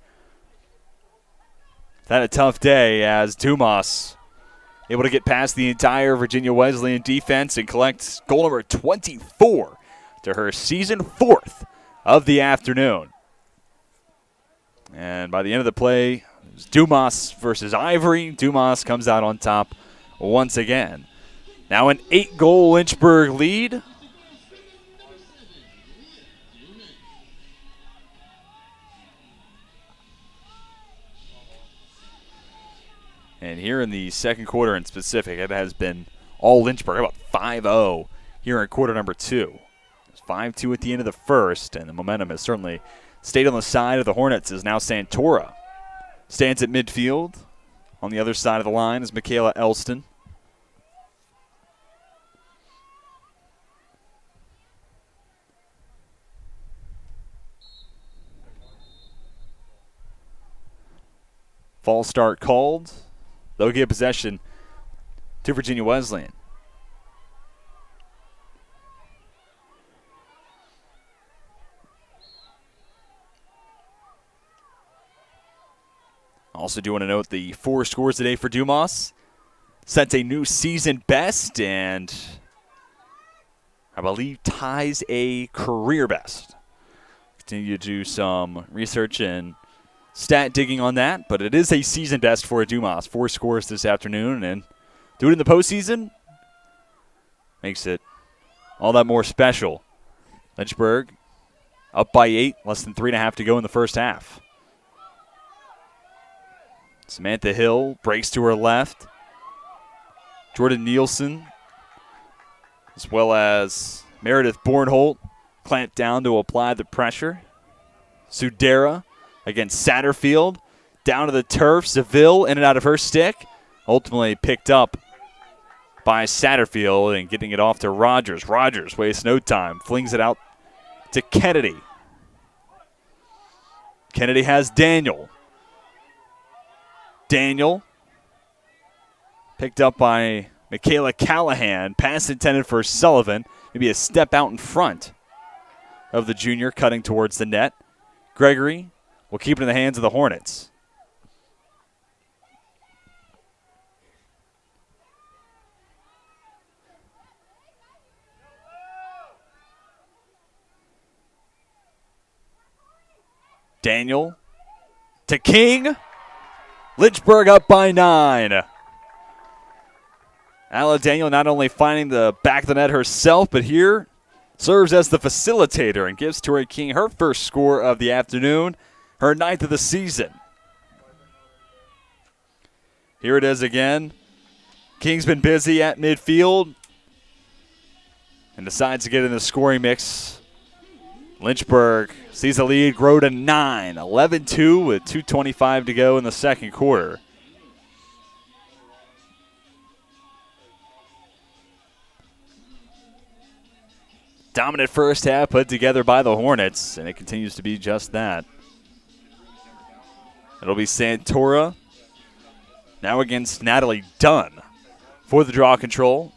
had a tough day as Dumas able to get past the entire Virginia Wesleyan defense and collect goal number 24 to her season 4th of the afternoon. And by the end of the play, it was Dumas versus Ivory. Dumas comes out on top once again. Now an 8-goal Lynchburg lead. And here in the second quarter in specific, it has been all Lynchburg, about 5-0 here in quarter number 2. It was 5-2 at the end of the first, and the momentum has certainly stayed on the side of the Hornets as now Santora stands at midfield. On the other side of the line is Michaela Elston. False start called. They'll give possession to Virginia Wesleyan. Also do want to note the 4 scores today for Dumas. Sets a new season best and I believe ties a career best. Continue to do some research and stat digging on that, but it is a season best for a Dumas. 4 scores this afternoon, and do it in the postseason makes it all that more special. Lynchburg up by 8, less than 3.5 to go in the first half. Samantha Hill breaks to her left. Jordan Nielsen, as well as Meredith Bornholt, clamped down to apply the pressure. Sudera against Satterfield, down to the turf. Seville in and out of her stick. Ultimately picked up by Satterfield and getting it off to Rogers. Rogers wastes no time, flings it out to Kennedy. Kennedy has Daniel. Daniel picked up by Michaela Callahan. Pass intended for Sullivan. Maybe a step out in front of the junior, cutting towards the net. Gregory will keep it in the hands of the Hornets. Daniel to King. Lynchburg up by 9. Ala Daniel not only finding the back of the net herself, but here serves as the facilitator and gives Tori King her first score of the afternoon, her 9th of the season. Here it is again. King's been busy at midfield and decides to get in the scoring mix. Lynchburg sees the lead grow to 9, 11-2 with 2:25 to go in the second quarter. Dominant first half put together by the Hornets, and it continues to be just that. It'll be Santora now against Natalie Dunn for the draw control.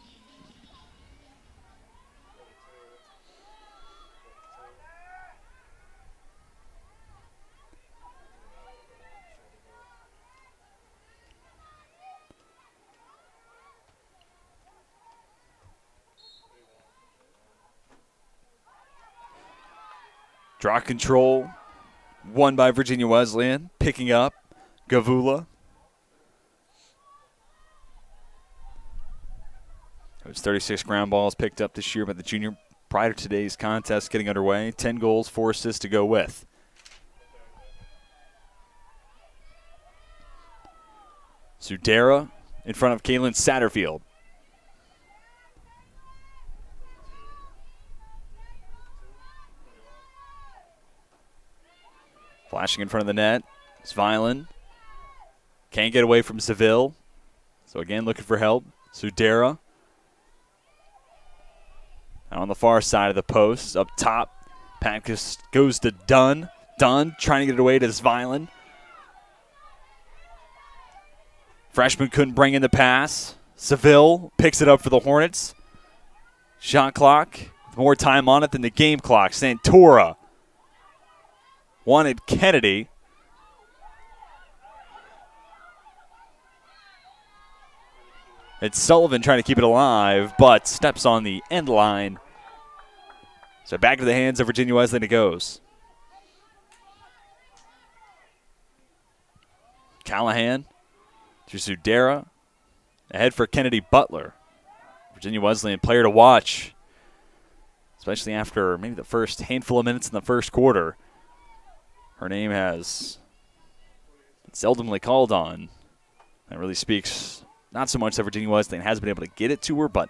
Draw control won by Virginia Wesleyan, picking up Gavula. There's 36 ground balls picked up this year by the junior prior to today's contest getting underway. 10 goals, 4 assists to go with. Sudera in front of Kaylin Satterfield. Flashing in front of the net. Svilen. Can't get away from Seville. So again, looking for help. Sudera. On the far side of the post. Up top. Pancus goes to Dunn. Dunn trying to get it away to Svilen. Freshman couldn't bring in the pass. Seville picks it up for the Hornets. Shot clock. With more time on it than the game clock. Santora wanted Kennedy. It's Sullivan trying to keep it alive, but steps on the end line. So back to the hands of Virginia Wesleyan it goes. Callahan to Sudera. Ahead for Kennedy Butler. Virginia Wesleyan player to watch, especially after maybe the first handful of minutes in the first quarter. Her name has been seldomly called on. That really speaks not so much that Virginia Wesleyan has been able to get it to her, but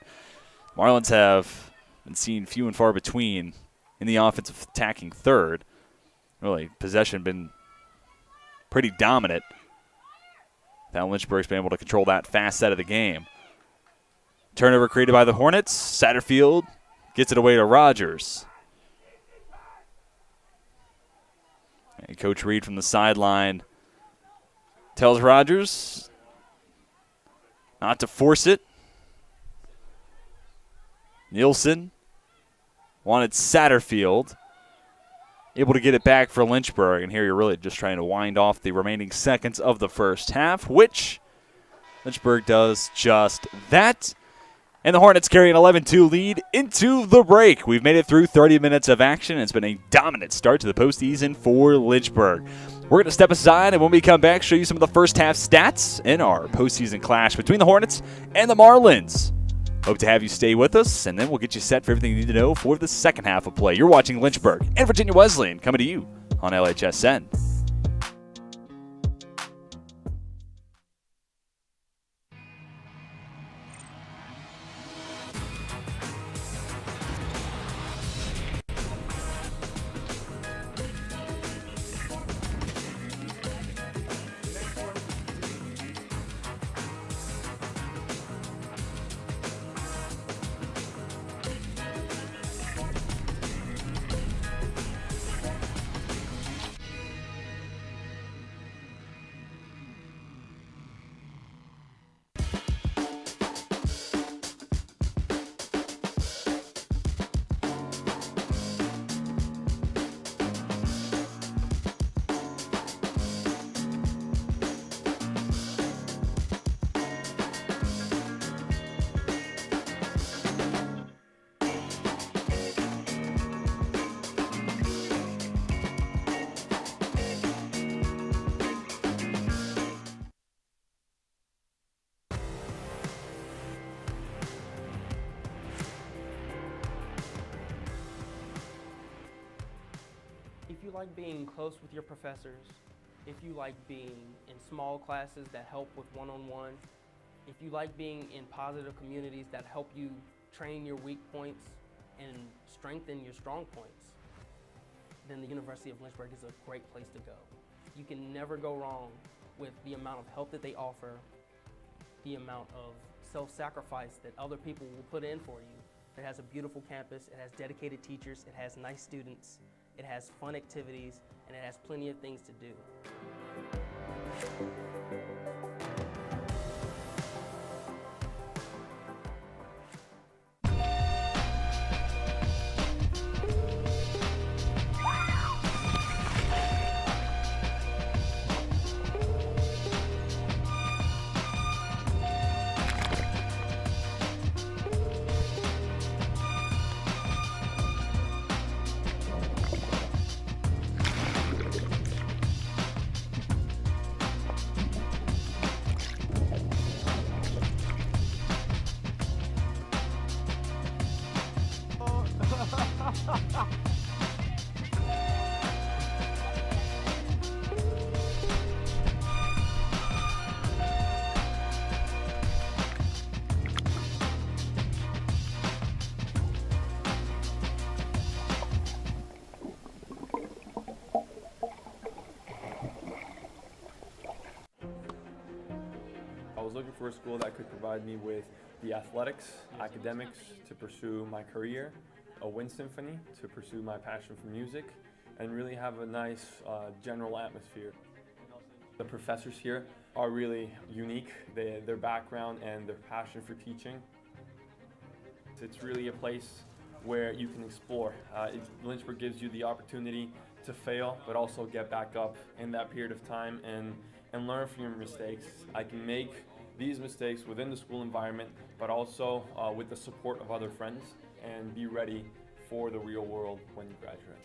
Marlins have been seen few and far between in the offensive attacking third. Really, possession been pretty dominant. Now Lynchburg's been able to control that fast set of the game. Turnover created by the Hornets. Satterfield gets it away to Rogers. And Coach Reed from the sideline tells Rogers not to force it. Nielsen wanted Satterfield. Able to get it back for Lynchburg. And here you're really just trying to wind off the remaining seconds of the first half, which Lynchburg does just that. And the Hornets carry an 11-2 lead into the break. We've made it through 30 minutes of action. It's been a dominant start to the postseason for Lynchburg. We're going to step aside, and when we come back, show you some of the first half stats in our postseason clash between the Hornets and the Marlins. Hope to have you stay with us, and then we'll get you set for everything you need to know for the second half of play. You're watching Lynchburg and Virginia Wesleyan coming to you on LHSN. you like being close with your professors, if you like being in small classes that help with one-on-one, if you like being in positive communities that help you train your weak points and strengthen your strong points, then the University of Lynchburg is a great place to go. You can never go wrong with the amount of help that they offer, the amount of self-sacrifice that other people will put in for you. It has a beautiful campus, it has dedicated teachers, it has nice students, it has fun activities, and it has plenty of things to do. I was looking for a school that could provide me with the athletics, academics to pursue my career, a wind symphony to pursue my passion for music, and really have a nice general atmosphere. The professors here are really unique, their background and their passion for teaching. It's really a place where you can explore. Lynchburg gives you the opportunity to fail, but also get back up in that period of time and learn from your mistakes. I can make these mistakes within the school environment, but also with the support of other friends, and be ready for the real world when you graduate.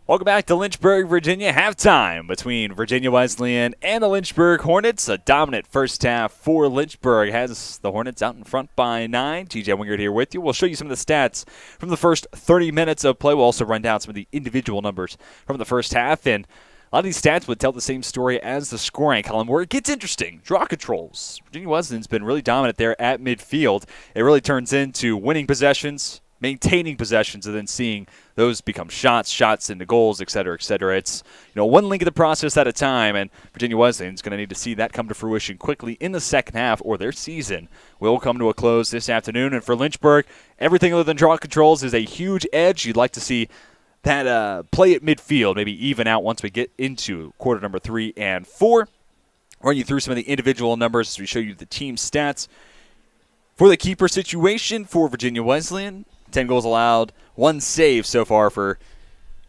Welcome back to Lynchburg, Virginia. Halftime between Virginia Wesleyan and the Lynchburg Hornets. A dominant first half for Lynchburg has the Hornets out in front by 9. TJ Wingard here with you. We'll show you some of the stats from the first 30 minutes of play. We'll also run down some of the individual numbers from the first half. And a lot of these stats would tell the same story as the scoring column, where it gets interesting. Draw controls. Virginia Wesleyan's been really dominant there at midfield. It really turns into winning possessions, maintaining possessions, and then seeing those become shots into goals, et cetera, et cetera. It's one link of the process at a time, and Virginia Wesleyan's going to need to see that come to fruition quickly in the second half, or their season will come to a close this afternoon. And for Lynchburg, everything other than draw controls is a huge edge. You'd like to see that play at midfield maybe even out once we get into quarter number 3 and 4. Run you through some of the individual numbers as we show you the team stats. For the keeper situation for Virginia Wesleyan, 10 goals allowed, 1 save so far for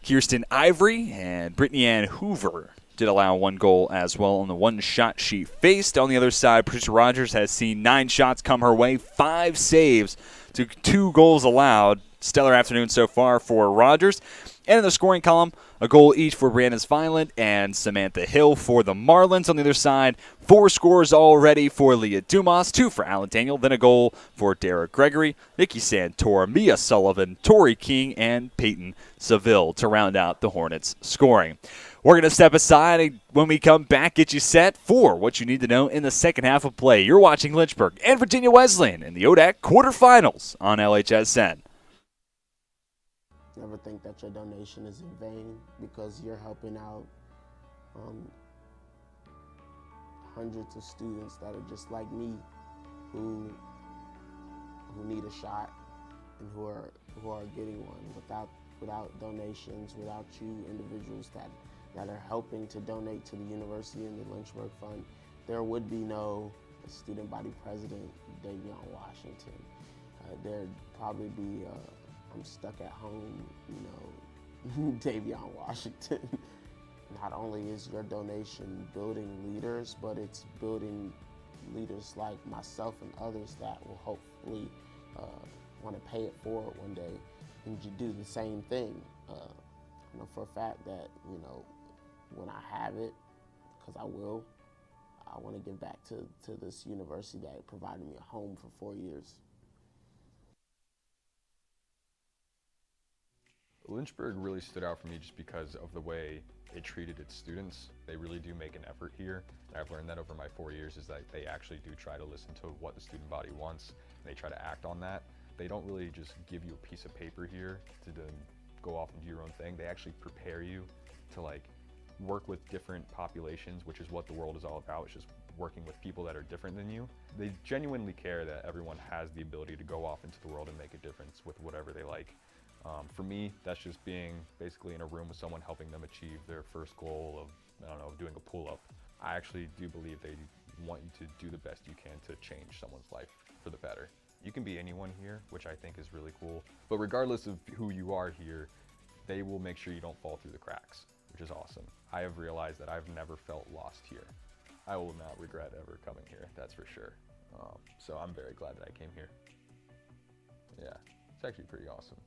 Kirsten Ivory, and Brittany Ann Hoover did allow 1 goal as well on the 1 shot she faced. On the other side, Patricia Rogers has seen 9 shots come her way, 5 saves to 2 goals allowed. Stellar afternoon so far for Rogers. And in the scoring column, a goal each for Brianna's Violent and Samantha Hill for the Marlins. On the other side, 4 scores already for Leah Dumas, 2 for Alan Daniel, then a goal for Dara Gregory, Nikki Santor, Mia Sullivan, Tori King, and Peyton Seville to round out the Hornets' scoring. We're going to step aside, and when we come back, get you set for what you need to know in the second half of play. You're watching Lynchburg and Virginia Wesleyan in the ODAC quarterfinals on LHSN. Never think that your donation is in vain, because you're helping out hundreds of students that are just like me, who need a shot and who are getting one. Without donations, without you individuals that are helping to donate to the university and the Lynchburg Fund, there would be no student body president, Davion Washington. There'd probably be I'm stuck at home, Davion Washington. Not only is your donation building leaders, but it's building leaders just like myself and others that will hopefully want to pay it forward one day and do the same thing. I know for a fact that, you know, when I have it, because I will, I want to give back to this university that provided me a home for 4 years. Lynchburg really stood out for me just because of the way it treated its students. They really do make an effort here. And I've learned that over my 4 years is that they actually do try to listen to what the student body wants, and they try to act on that. They don't really just give you a piece of paper here to then go off and do your own thing. They actually prepare you to like work with different populations, which is what the world is all about. It's just working with people that are different than you. They genuinely care that everyone has the ability to go off into the world and make a difference with whatever they like. For me, that's just being basically in a room with someone helping them achieve their first goal of, I don't know, doing a pull-up. I actually do believe they want you to do the best you can to change someone's life for the better. You can be anyone here, which I think is really cool. But regardless of who you are here, they will make sure you don't fall through the cracks, which is awesome. I have realized that I've never felt lost here. I will not regret ever coming here, that's for sure. So I'm very glad that I came here. Yeah, it's actually pretty awesome.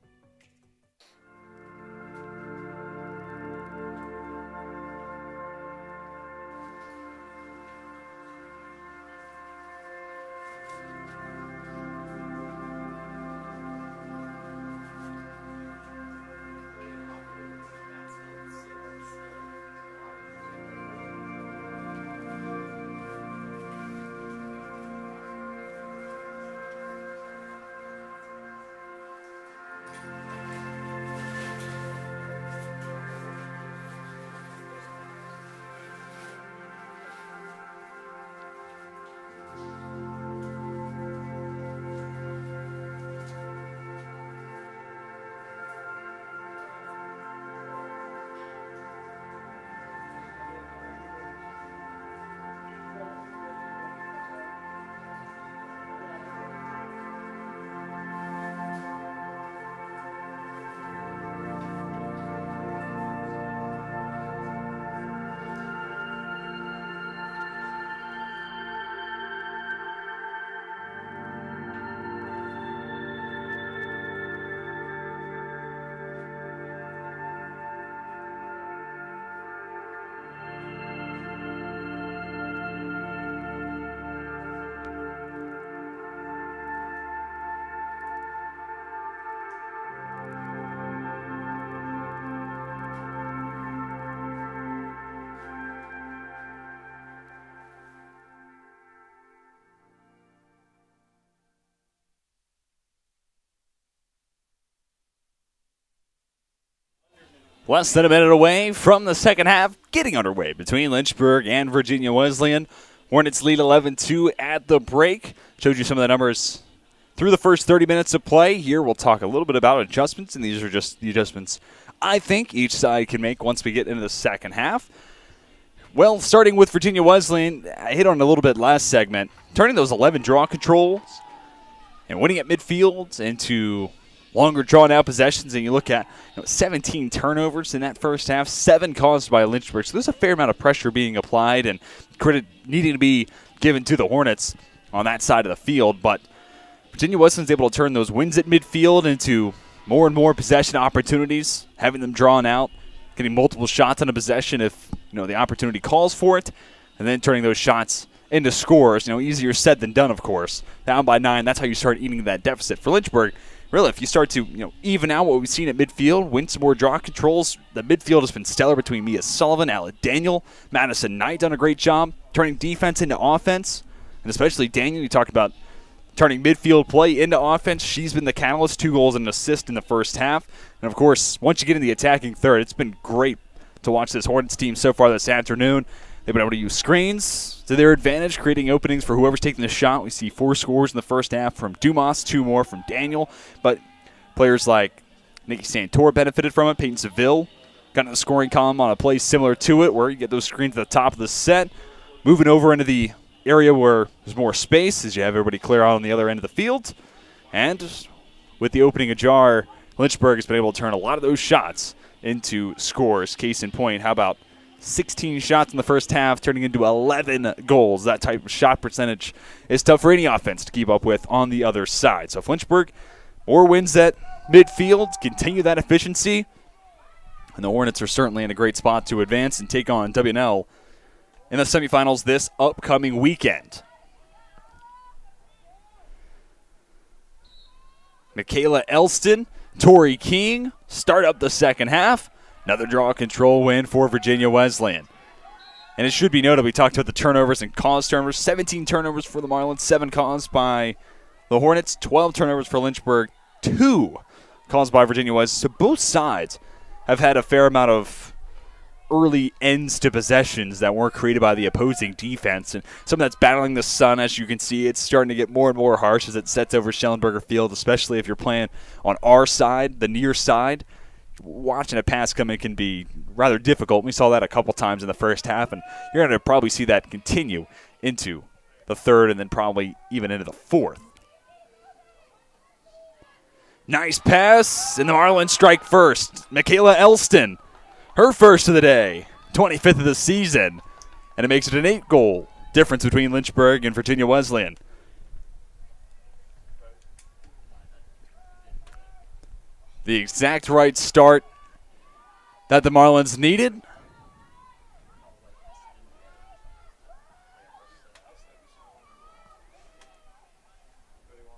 Less than a minute away from the second half, getting underway between Lynchburg and Virginia Wesleyan. Hornets lead 11-2 at the break. Showed you some of the numbers through the first 30 minutes of play. Here we'll talk a little bit about adjustments, and these are just the adjustments I think each side can make once we get into the second half. Well, starting with Virginia Wesleyan, I hit on it a little bit last segment, turning those 11 draw controls and winning at midfield into longer drawn-out possessions, and you look at 17 turnovers in that first half, 7 caused by Lynchburg. So there's a fair amount of pressure being applied and credit needing to be given to the Hornets on that side of the field. But Virginia Wesleyan's able to turn those wins at midfield into more and more possession opportunities, having them drawn out, getting multiple shots on a possession if the opportunity calls for it, and then turning those shots into scores. Easier said than done, of course. Down by 9, that's how you start eating that deficit. For Lynchburg, really, if you start to even out what we've seen at midfield, win some more draw controls, the midfield has been stellar between Mia Sullivan, Alec Daniel, Madison Knight done a great job turning defense into offense, and especially Daniel, you talked about turning midfield play into offense. She's been the catalyst, 2 goals and an assist in the first half. And, of course, once you get in the attacking third, it's been great to watch this Hornets team so far this afternoon. They've been able to use screens to their advantage, creating openings for whoever's taking the shot. We see 4 scores in the first half from Dumas, 2 more from Daniel. But players like Nikki Santor benefited from it. Peyton Seville got in the scoring column on a play similar to it where you get those screens at the top of the set. Moving over into the area where there's more space as you have everybody clear out on the other end of the field. And with the opening ajar, Lynchburg has been able to turn a lot of those shots into scores. Case in point, how about 16 shots in the first half, turning into 11 goals. That type of shot percentage is tough for any offense to keep up with on the other side. So if Lynchburg more wins at midfield, continue that efficiency, and the Hornets are certainly in a great spot to advance and take on WNL in the semifinals this upcoming weekend. Michaela Elston, Tori King start up the second half. Another draw control win for Virginia Wesleyan. And it should be noted, we talked about the turnovers and caused turnovers. 17 turnovers for the Marlins, 7 caused by the Hornets, 12 turnovers for Lynchburg, 2 caused by Virginia Wesleyan. So both sides have had a fair amount of early ends to possessions that weren't created by the opposing defense. And something that's battling the sun, as you can see, it's starting to get more and more harsh as it sets over Schellenberger Field, especially if you're playing on our side, the near side. Watching a pass come in can be rather difficult. We saw that a couple times in the first half, and you're going to probably see that continue into the third and then probably even into the fourth. Nice pass, and the Marlins strike first. Michaela Elston, her first of the day, 25th of the season, and it makes it an 8-goal difference between Lynchburg and Virginia Wesleyan. The exact right start that the Marlins needed.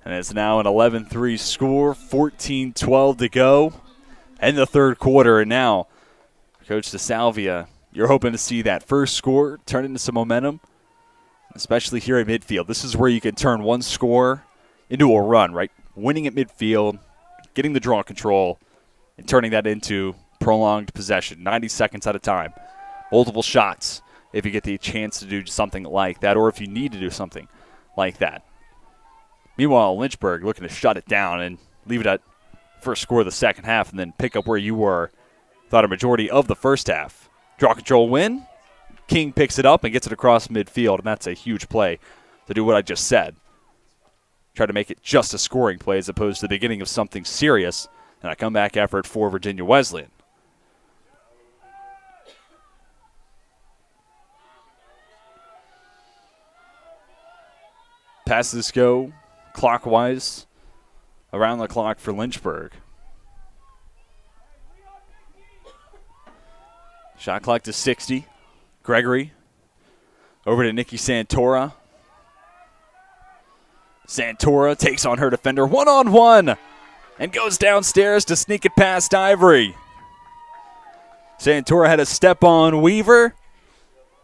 And it's now an 11-3 score, 14-12 to go in the third quarter. And now, Coach DeSalvia, you're hoping to see that first score turn into some momentum, especially here at midfield. This is where you can turn one score into a run, right? Winning at midfield, getting the draw control, and turning that into prolonged possession, 90 seconds at a time. Multiple shots if you get the chance to do something like that, or if you need to do something like that. Meanwhile, Lynchburg looking to shut it down and leave it at first score of the second half and then pick up where you were thought a majority of the first half. Draw control win. King picks it up and gets it across midfield, and that's a huge play to do what I just said. Try to make it just a scoring play as opposed to the beginning of something serious, and a comeback effort for Virginia Wesleyan. Passes go clockwise around the clock for Lynchburg. Shot clock to 60. Gregory over to Nikki Santora. Santora takes on her defender one-on-one and goes downstairs to sneak it past Ivory. Santora had a step on Weaver,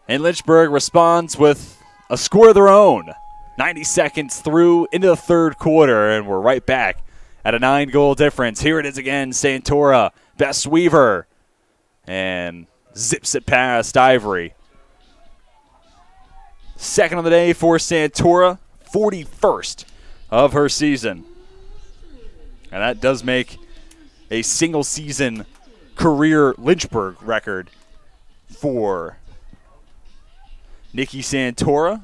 and Lynchburg responds with a score of their own. 90 seconds through into the third quarter, and we're right back at a 9-goal difference. Here it is again, Santora, Bess Weaver, and zips it past Ivory. Second on the day for Santora, 41st of her season. And that does make a single-season career Lynchburg record for Nikki Santora.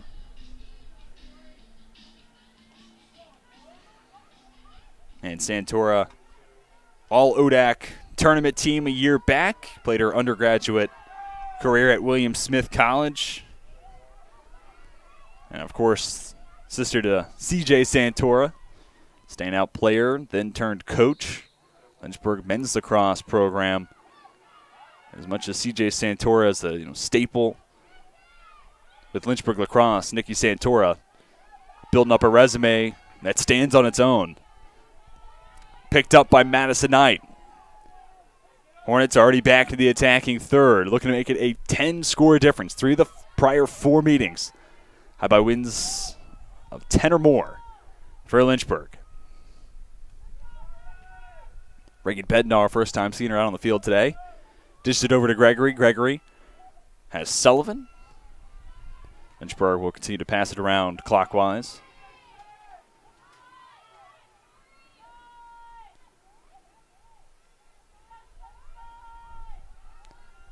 And Santora, all ODAC tournament team a year back. Played her undergraduate career at William Smith College. And, of course, sister to CJ Santora, standout player, then turned coach. Lynchburg men's lacrosse program. As much as CJ Santora is a staple with Lynchburg lacrosse, Nikki Santora building up a resume that stands on its own. Picked up by Madison Knight. Hornets already back to the attacking third, looking to make it a 10-score difference. 3 of the prior 4 meetings had by wins of 10 or more for Lynchburg. Reagan Bednar, first time seeing her out on the field today. Dished it over to Gregory. Gregory has Sullivan. Lynchburg will continue to pass it around clockwise.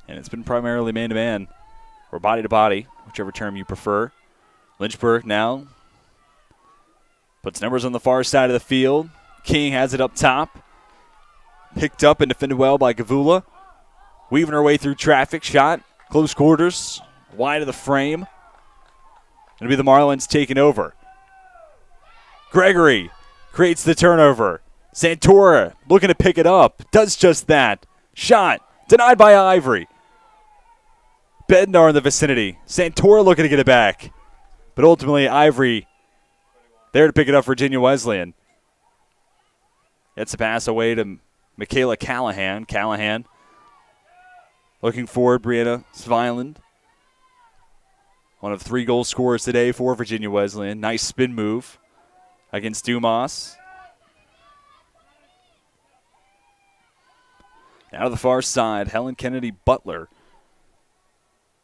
And it's been primarily man-to-man or body-to-body, whichever term you prefer. Lynchburg now puts numbers on the far side of the field. King has it up top. Picked up and defended well by Gavula. Weaving her way through traffic. Shot Close quarters, wide of the frame. It'll be the Marlins taking over. Gregory creates the turnover. Santora looking to pick it up. Does just that. Shot denied by Ivory. Bednar in the vicinity. Santora looking to get it back. But ultimately, Ivory there to pick it up for Virginia Wesleyan. Gets a pass away to Michaela Callahan. Callahan looking forward, Brianna Sviland. One of 3 goal scorers today for Virginia Wesleyan. Nice spin move against Dumas. Now to the far side, Helen Kennedy Butler.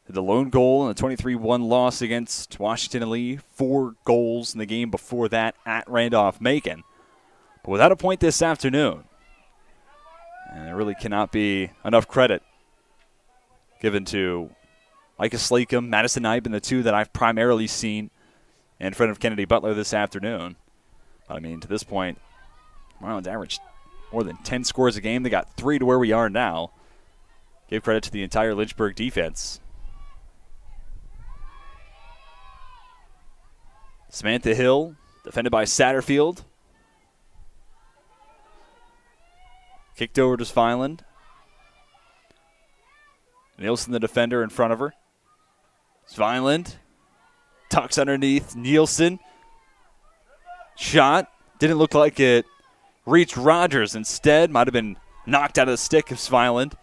The lone goal in the 23-1 loss against Washington Lee. 4 goals in the game before that at Randolph-Macon. But without a point this afternoon. And there really cannot be enough credit given to Micah Slacum, Madison Knipe, and the 2 that I've primarily seen in front of Kennedy Butler this afternoon. I mean, to this point, Marlins averaged more than 10 scores a game. They got 3 to where we are now. Give credit to the entire Lynchburg defense. Samantha Hill, defended by Satterfield. Kicked over to Sviland. Nielsen, the defender, in front of her. Sviland tucks underneath Nielsen. Shot. Didn't look like it reached Rogers. Instead, might have been knocked out of the stick of Sviland.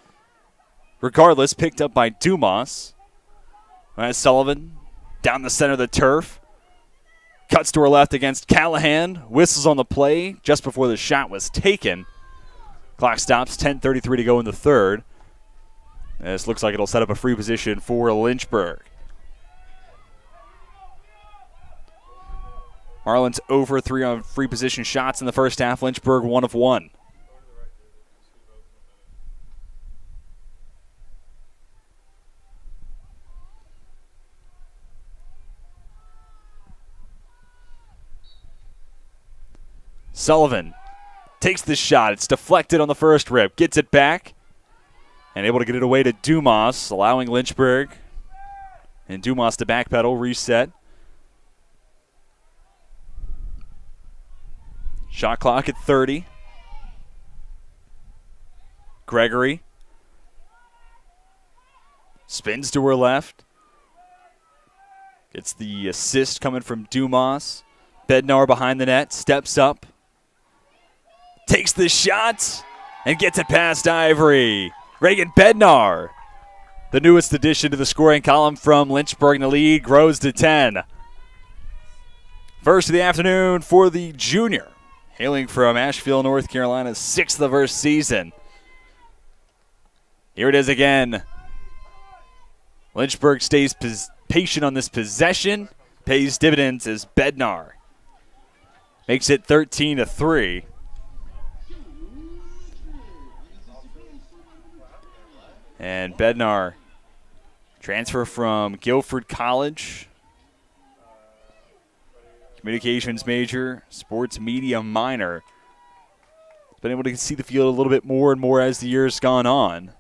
Regardless, picked up by Dumas. As Sullivan down the center of the turf. Cuts to her left against Callahan. Whistles on the play just before the shot was taken. Clock stops, 10:33 to go in the third. This looks like it'll set up a free position for Lynchburg. Marlins over 3 on free position shots in the first half. Lynchburg 1 of 1. Sullivan takes the shot. It's deflected on the first rip. Gets it back. And able to get it away to Dumas, allowing Lynchburg and Dumas to backpedal, reset. Shot clock at 30. Gregory spins to her left. Gets the assist coming from Dumas. Bednar behind the net, steps up. Takes the shot and gets it past Ivory. Reagan Bednar, the newest addition to the scoring column from Lynchburg, in the lead grows to 10. First of the afternoon for the junior, hailing from Asheville, North Carolina, 6th of her season. Here it is again. Lynchburg stays patient on this possession, pays dividends as Bednar makes it 13-3. And Bednar, transfer from Guilford College. Communications major, sports media minor. Been able to see the field a little bit more and more as the year's gone on.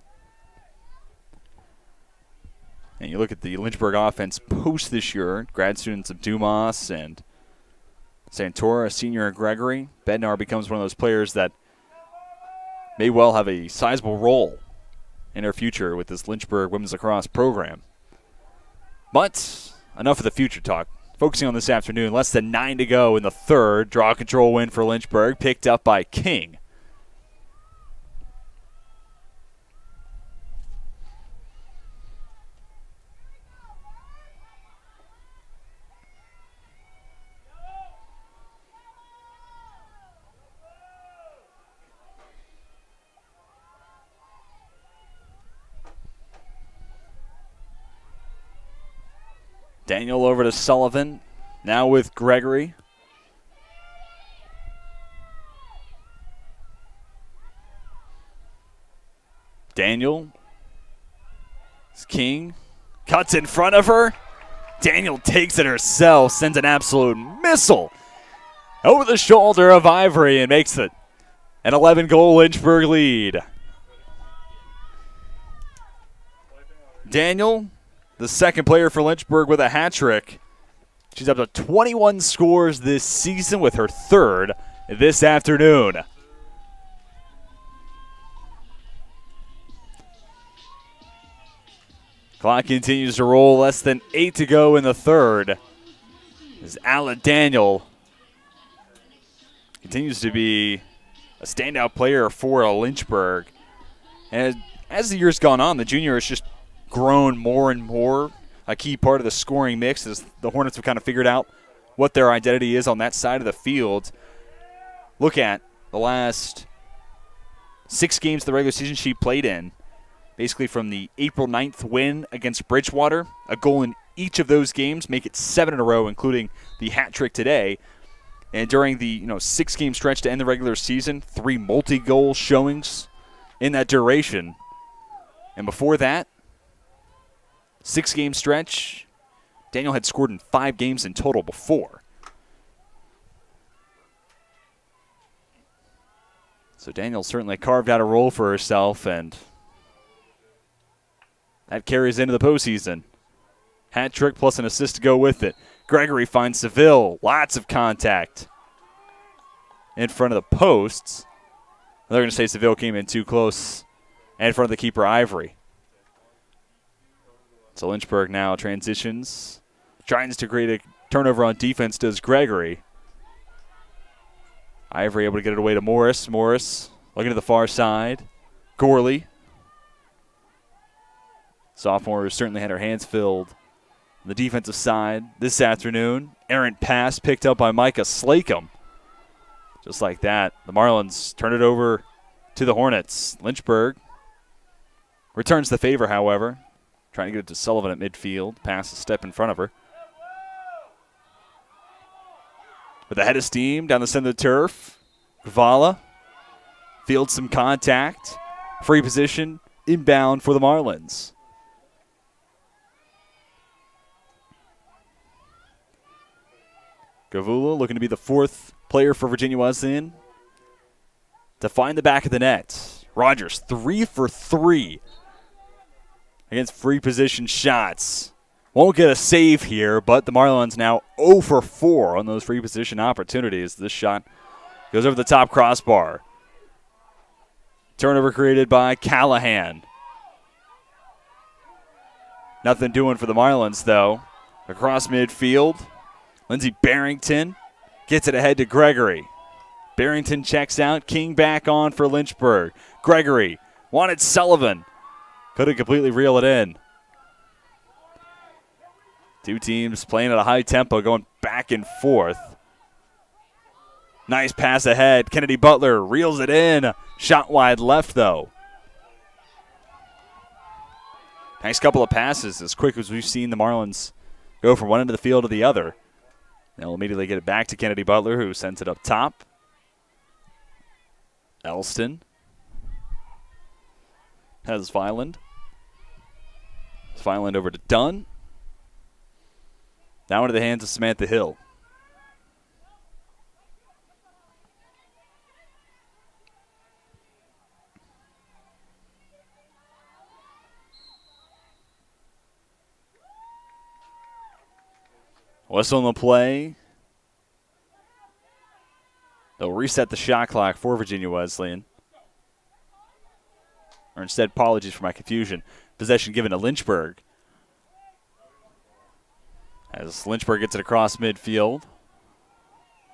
And you look at the Lynchburg offense post this year, grad students of Dumas and Santora, a senior at Gregory. Bednar becomes one of those players that may well have a sizable role in her future with this Lynchburg women's lacrosse program. But enough of the future talk. Focusing on this afternoon, less than 9 to go in the third. Draw control win for Lynchburg, picked up by King. Daniel over to Sullivan, now with Gregory. Daniel. King cuts in front of her. Daniel takes it herself, sends an absolute missile over the shoulder of Ivory and makes it an 11-goal Lynchburg lead. Daniel, the second player for Lynchburg with a hat trick. She's up to 21 scores this season with her third this afternoon. Clock continues to roll, less than 8 to go in the third. As Ala Daniel continues to be a standout player for Lynchburg. And as the year's gone on, the junior has just grown more and more a key part of the scoring mix as the Hornets have kind of figured out what their identity is on that side of the field. Look at the last 6 games of the regular season she played in. Basically from the April 9th win against Bridgewater, a goal in each of those games, make it 7 in a row, including the hat trick today. And during the 6-game stretch to end the regular season, 3 multi-goal showings in that duration. And before that, 6-game stretch, Daniel had scored in 5 games in total before. So Daniel certainly carved out a role for herself, and that carries into the postseason. Hat trick plus an assist to go with it. Gregory finds Seville. Lots of contact in front of the posts. They're going to say Seville came in too close in front of the keeper, Ivory. So Lynchburg now transitions. Tries to create a turnover on defense, does Gregory. Ivory able to get it away to Morris. Morris looking to the far side. Gorley. Sophomore who certainly had her hands filled on the defensive side this afternoon. Errant pass picked up by Micah Slacum. Just like that, the Marlins turn it over to the Hornets. Lynchburg returns the favor, however. Trying to get it to Sullivan at midfield. Pass a step in front of her. With a head of steam down the center of the turf. Gvala fields some contact. Free position inbound for the Marlins. Gavula looking to be the 4th player for Virginia Wesleyan to find the back of the net. Rogers 3 for 3 against free position shots. Won't get a save here, but the Marlins now 0 for 4 on those free position opportunities. This shot goes over the top crossbar. Turnover created by Callahan. Nothing doing for the Marlins, though. Across midfield, Lindsey Barrington gets it ahead to Gregory. Barrington checks out. King back on for Lynchburg. Gregory wanted Sullivan. Couldn't completely reel it in. Two teams playing at a high tempo, going back and forth. Nice pass ahead. Kennedy Butler reels it in. Shot wide left, though. Nice couple of passes, as quick as we've seen the Marlins go from one end of the field to the other. They'll immediately get it back to Kennedy Butler, who sends it up top. Elston has Vineland. Vineland over to Dunn. Now into the hands of Samantha Hill. Whistle on the play. They'll reset the shot clock for Virginia Wesleyan. Or instead, apologies for my confusion. Possession given to Lynchburg. As Lynchburg gets it across midfield.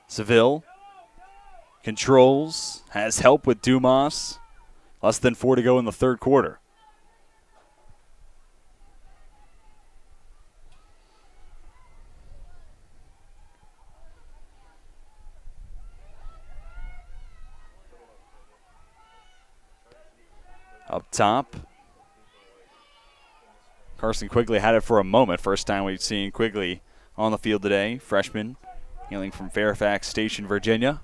Seville controls, has help with Dumas. Less than 4 to go in the third quarter. Up top. Carson Quigley had it for a moment. First time we've seen Quigley on the field today. Freshman, hailing from Fairfax Station, Virginia.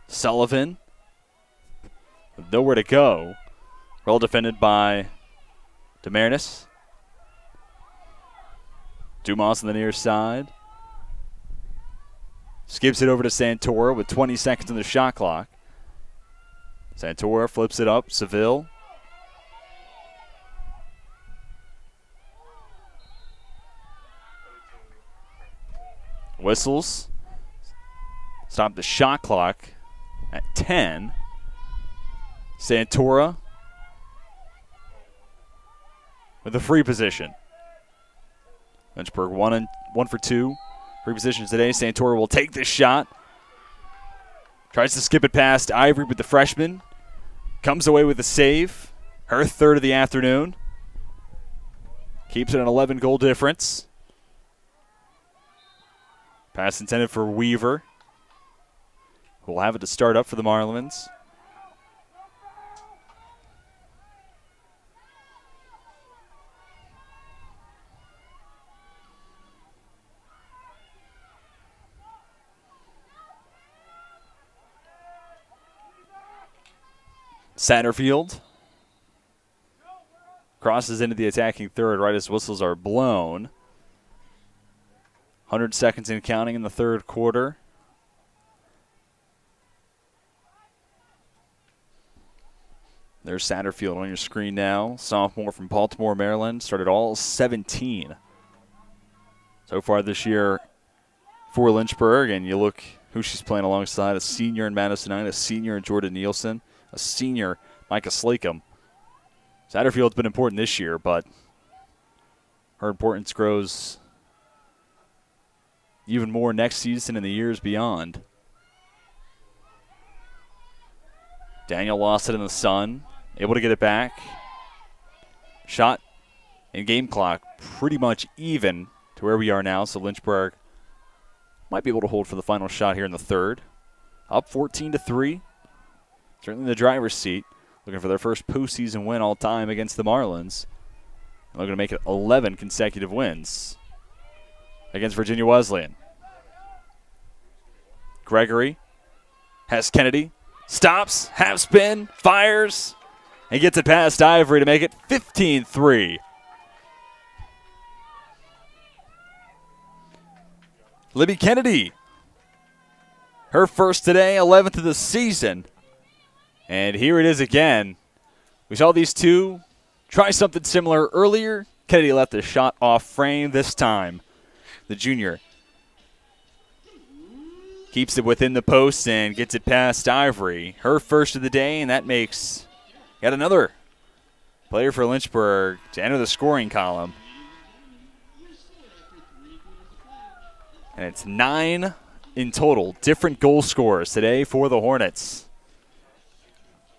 Sullivan, with nowhere to go. Well defended by DeMarinis. Dumas on the near side. Skips it over to Santora with 20 seconds on the shot clock. Santora flips it up. Seville. Whistles. Stop the shot clock at 10. Santora with a free position. Lynchburg 1 for 2. Free positions today. Santora will take this shot. Tries to skip it past Ivory, but the freshman comes away with a save. Her third of the afternoon. Keeps it an 11-goal difference. Pass intended for Weaver. We'll have it to start up for the Marlins. Satterfield crosses into the attacking third right as whistles are blown. 100 seconds and counting in the third quarter. There's Satterfield on your screen now. Sophomore from Baltimore, Maryland. Started all 17 so far this year for Lynchburg. And you look who she's playing alongside. A senior in Madison Knight, a senior in Jordan Nielsen, a senior Micah Slacum. Satterfield's been important this year, but her importance grows even more next season and the years beyond. Daniel lost it in the sun. Able to get it back. Shot and game clock pretty much even to where we are now, so Lynchburg might be able to hold for the final shot here in the third. Up 14-3. Certainly in the driver's seat. Looking for their first postseason win all time against the Marlins. And looking to make it 11 consecutive wins against Virginia Wesleyan. Gregory has Kennedy. Stops, half spin, fires, and gets it past Ivory to make it 15-3. Libby Kennedy, her first today, 11th of the season. And here it is again. We saw these two try something similar earlier. Kennedy left the shot off frame this time. The junior keeps it within the post and gets it past Ivory. Her first of the day, and that makes yet another player for Lynchburg to enter the scoring column. And it's 9 in total, different goal scorers today for the Hornets.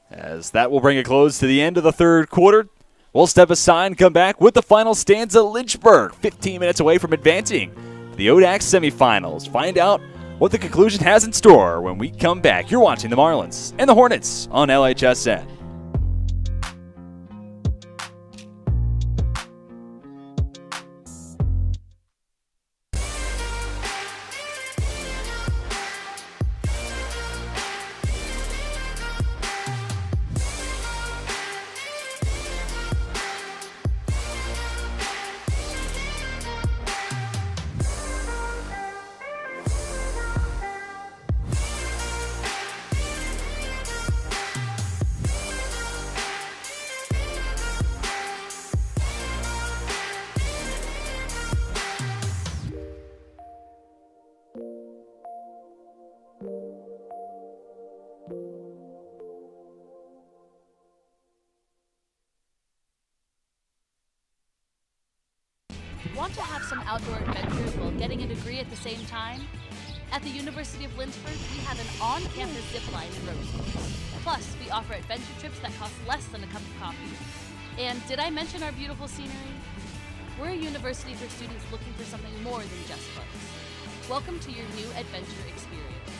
As that will bring a close to the end of the third quarter. We'll step aside and come back with the final stanza. Lynchburg, 15 minutes away from advancing to the ODAC semifinals. Find out what the conclusion has in store when we come back. You're watching the Marlins and the Hornets on LHSN. Want to have some outdoor adventures while getting a degree at the same time? At the University of Lynchburg, we have an on-campus zip line and road course. Plus, we offer adventure trips that cost less than a cup of coffee. And did I mention our beautiful scenery? We're a university for students looking for something more than just books. Welcome to your new adventure experience.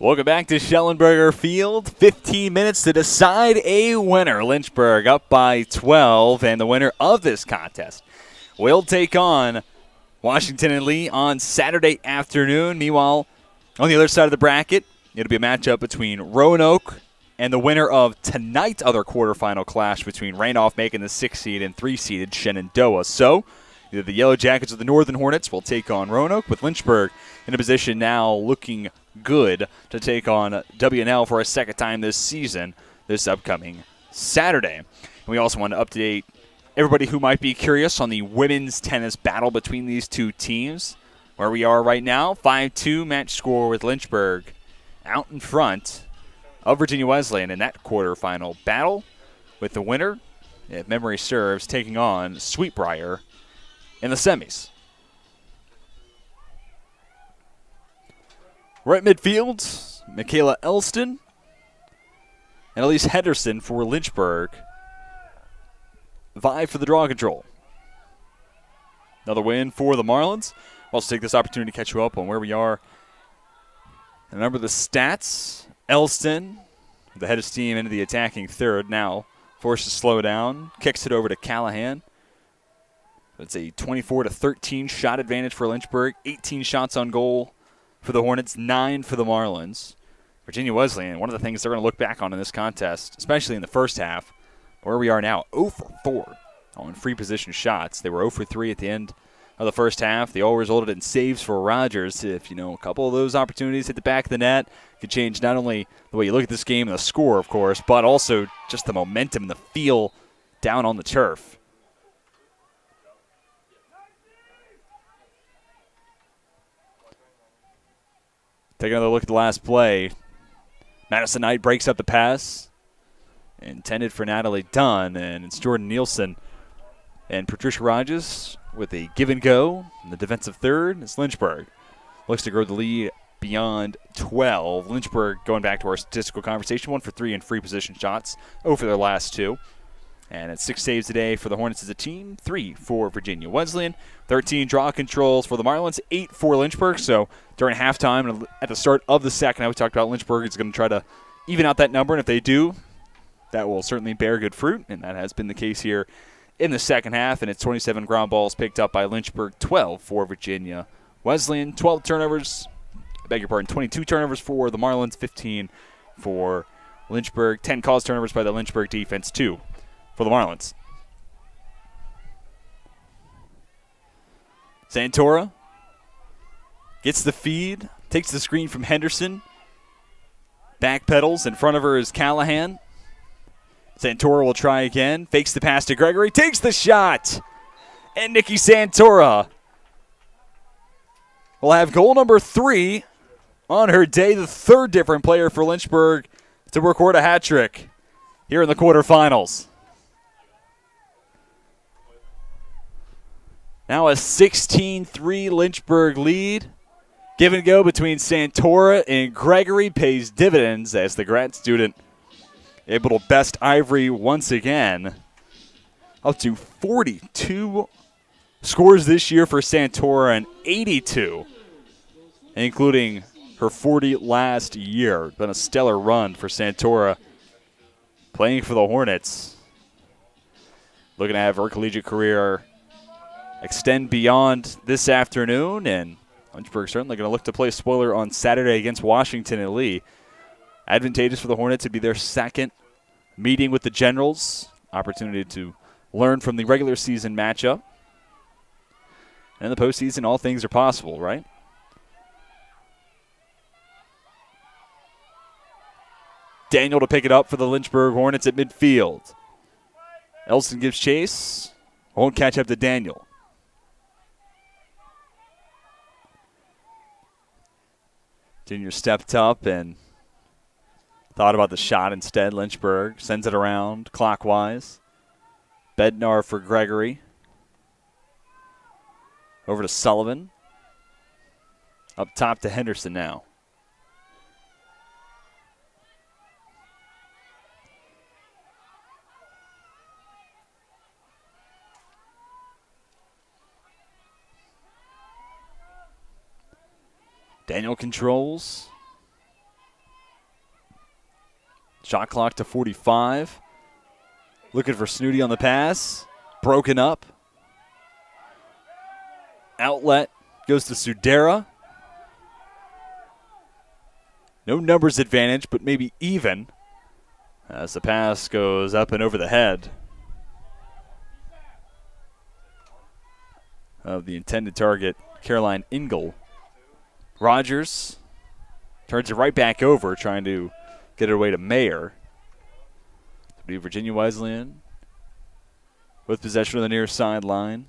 Welcome back to Schellenberger Field. 15 minutes to decide a winner. Lynchburg up by 12, and the winner of this contest will take on Washington and Lee on Saturday afternoon. Meanwhile, on the other side of the bracket, it'll be a matchup between Roanoke and the winner of tonight's other quarterfinal clash between Randolph making the 6th seed and 3-seeded Shenandoah. So, either the Yellow Jackets or the Northern Hornets will take on Roanoke, with Lynchburg in a position now looking good to take on WNL for a second time this season, this upcoming Saturday. And we also want to update everybody who might be curious on the women's tennis battle between these two teams. Where we are right now, 5-2 match score with Lynchburg out in front of Virginia Wesleyan in that quarterfinal battle, with the winner, if memory serves, taking on Sweetbriar in the semis. Right midfield, Michaela Elston and Elise Henderson for Lynchburg vie for the draw control. Another win for the Marlins. I'll also take this opportunity to catch you up on where we are. And remember the stats. Elston, the head of steam into the attacking third, now forced to slow down. Kicks it over to Callahan. It's a 24-13 shot advantage for Lynchburg. 18 shots on goal for the Hornets, 9 for the Marlins. Virginia Wesleyan, one of the things they're going to look back on in this contest, especially in the first half, where we are now, 0 for 4 on free position shots. They were 0 for 3 at the end of the first half. They all resulted in saves for Rogers. If, a couple of those opportunities hit the back of the net, could change not only the way you look at this game and the score, of course, but also just the momentum and the feel down on the turf. Take another look at the last play. Madison Knight breaks up the pass, intended for Natalie Dunn, and it's Jordan Nielsen and Patricia Rogers with a give and go in the defensive third. It's Lynchburg. Looks to grow the lead beyond 12. Lynchburg, going back to our statistical conversation, 1 for 3 in free position shots, 0 for their last 2. And it's 6 saves today for the Hornets as a team, 3 for Virginia Wesleyan, 13 draw controls for the Marlins, 8 for Lynchburg. So during halftime and at the start of the second half, we talked about Lynchburg is going to try to even out that number, and if they do, that will certainly bear good fruit, and that has been the case here in the second half. And it's 27 ground balls picked up by Lynchburg, 12 for Virginia Wesleyan, 12 turnovers. 22 turnovers for the Marlins, 15 for Lynchburg, 10 caused turnovers by the Lynchburg defense, 2 for the Marlins. Santora gets the feed, takes the screen from Henderson, backpedals. In front of her is Callahan. Santora will try again, fakes the pass to Gregory, takes the shot, and Nikki Santora will have goal number 3 on her day, the third different player for Lynchburg to record a hat trick here in the quarterfinals. Now a 16-3 Lynchburg lead. Give and go between Santora and Gregory pays dividends as the grad student able to best Ivory once again. Up to 42 scores this year for Santora and 82, including her 40 last year. Been a stellar run for Santora playing for the Hornets. Looking to have her collegiate career extend beyond this afternoon, and Lynchburg certainly going to look to play spoiler on Saturday against Washington and Lee. Advantageous for the Hornets to be their second meeting with the Generals. Opportunity to learn from the regular season matchup. And in the postseason, all things are possible, right? Daniel to pick it up for the Lynchburg Hornets at midfield. Elston gives chase. Won't catch up to Daniel. Junior stepped up and thought about the shot instead. Lynchburg sends it around clockwise. Bednar for Gregory. Over to Sullivan. Up top to Henderson now. Daniel controls. Shot clock to 45. Looking for Snooty on the pass. Broken up. outlet goes to Sudera. No numbers advantage, but maybe even as the pass goes up and over the head of the intended target, Caroline Ingle. Rogers turns it right back over, trying to get it away to Mayer. To be Virginia Wesleyan with possession of the near sideline.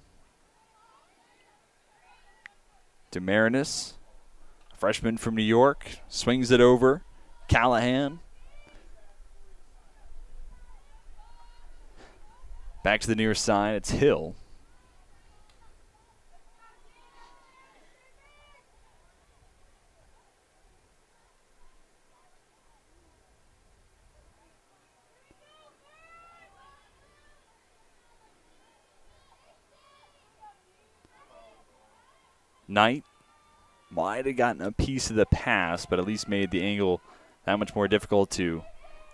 To Marinus, a freshman from New York, swings it over. Callahan. Back to the near side, it's Hill. Knight might have gotten a piece of the pass, but at least made the angle that much more difficult to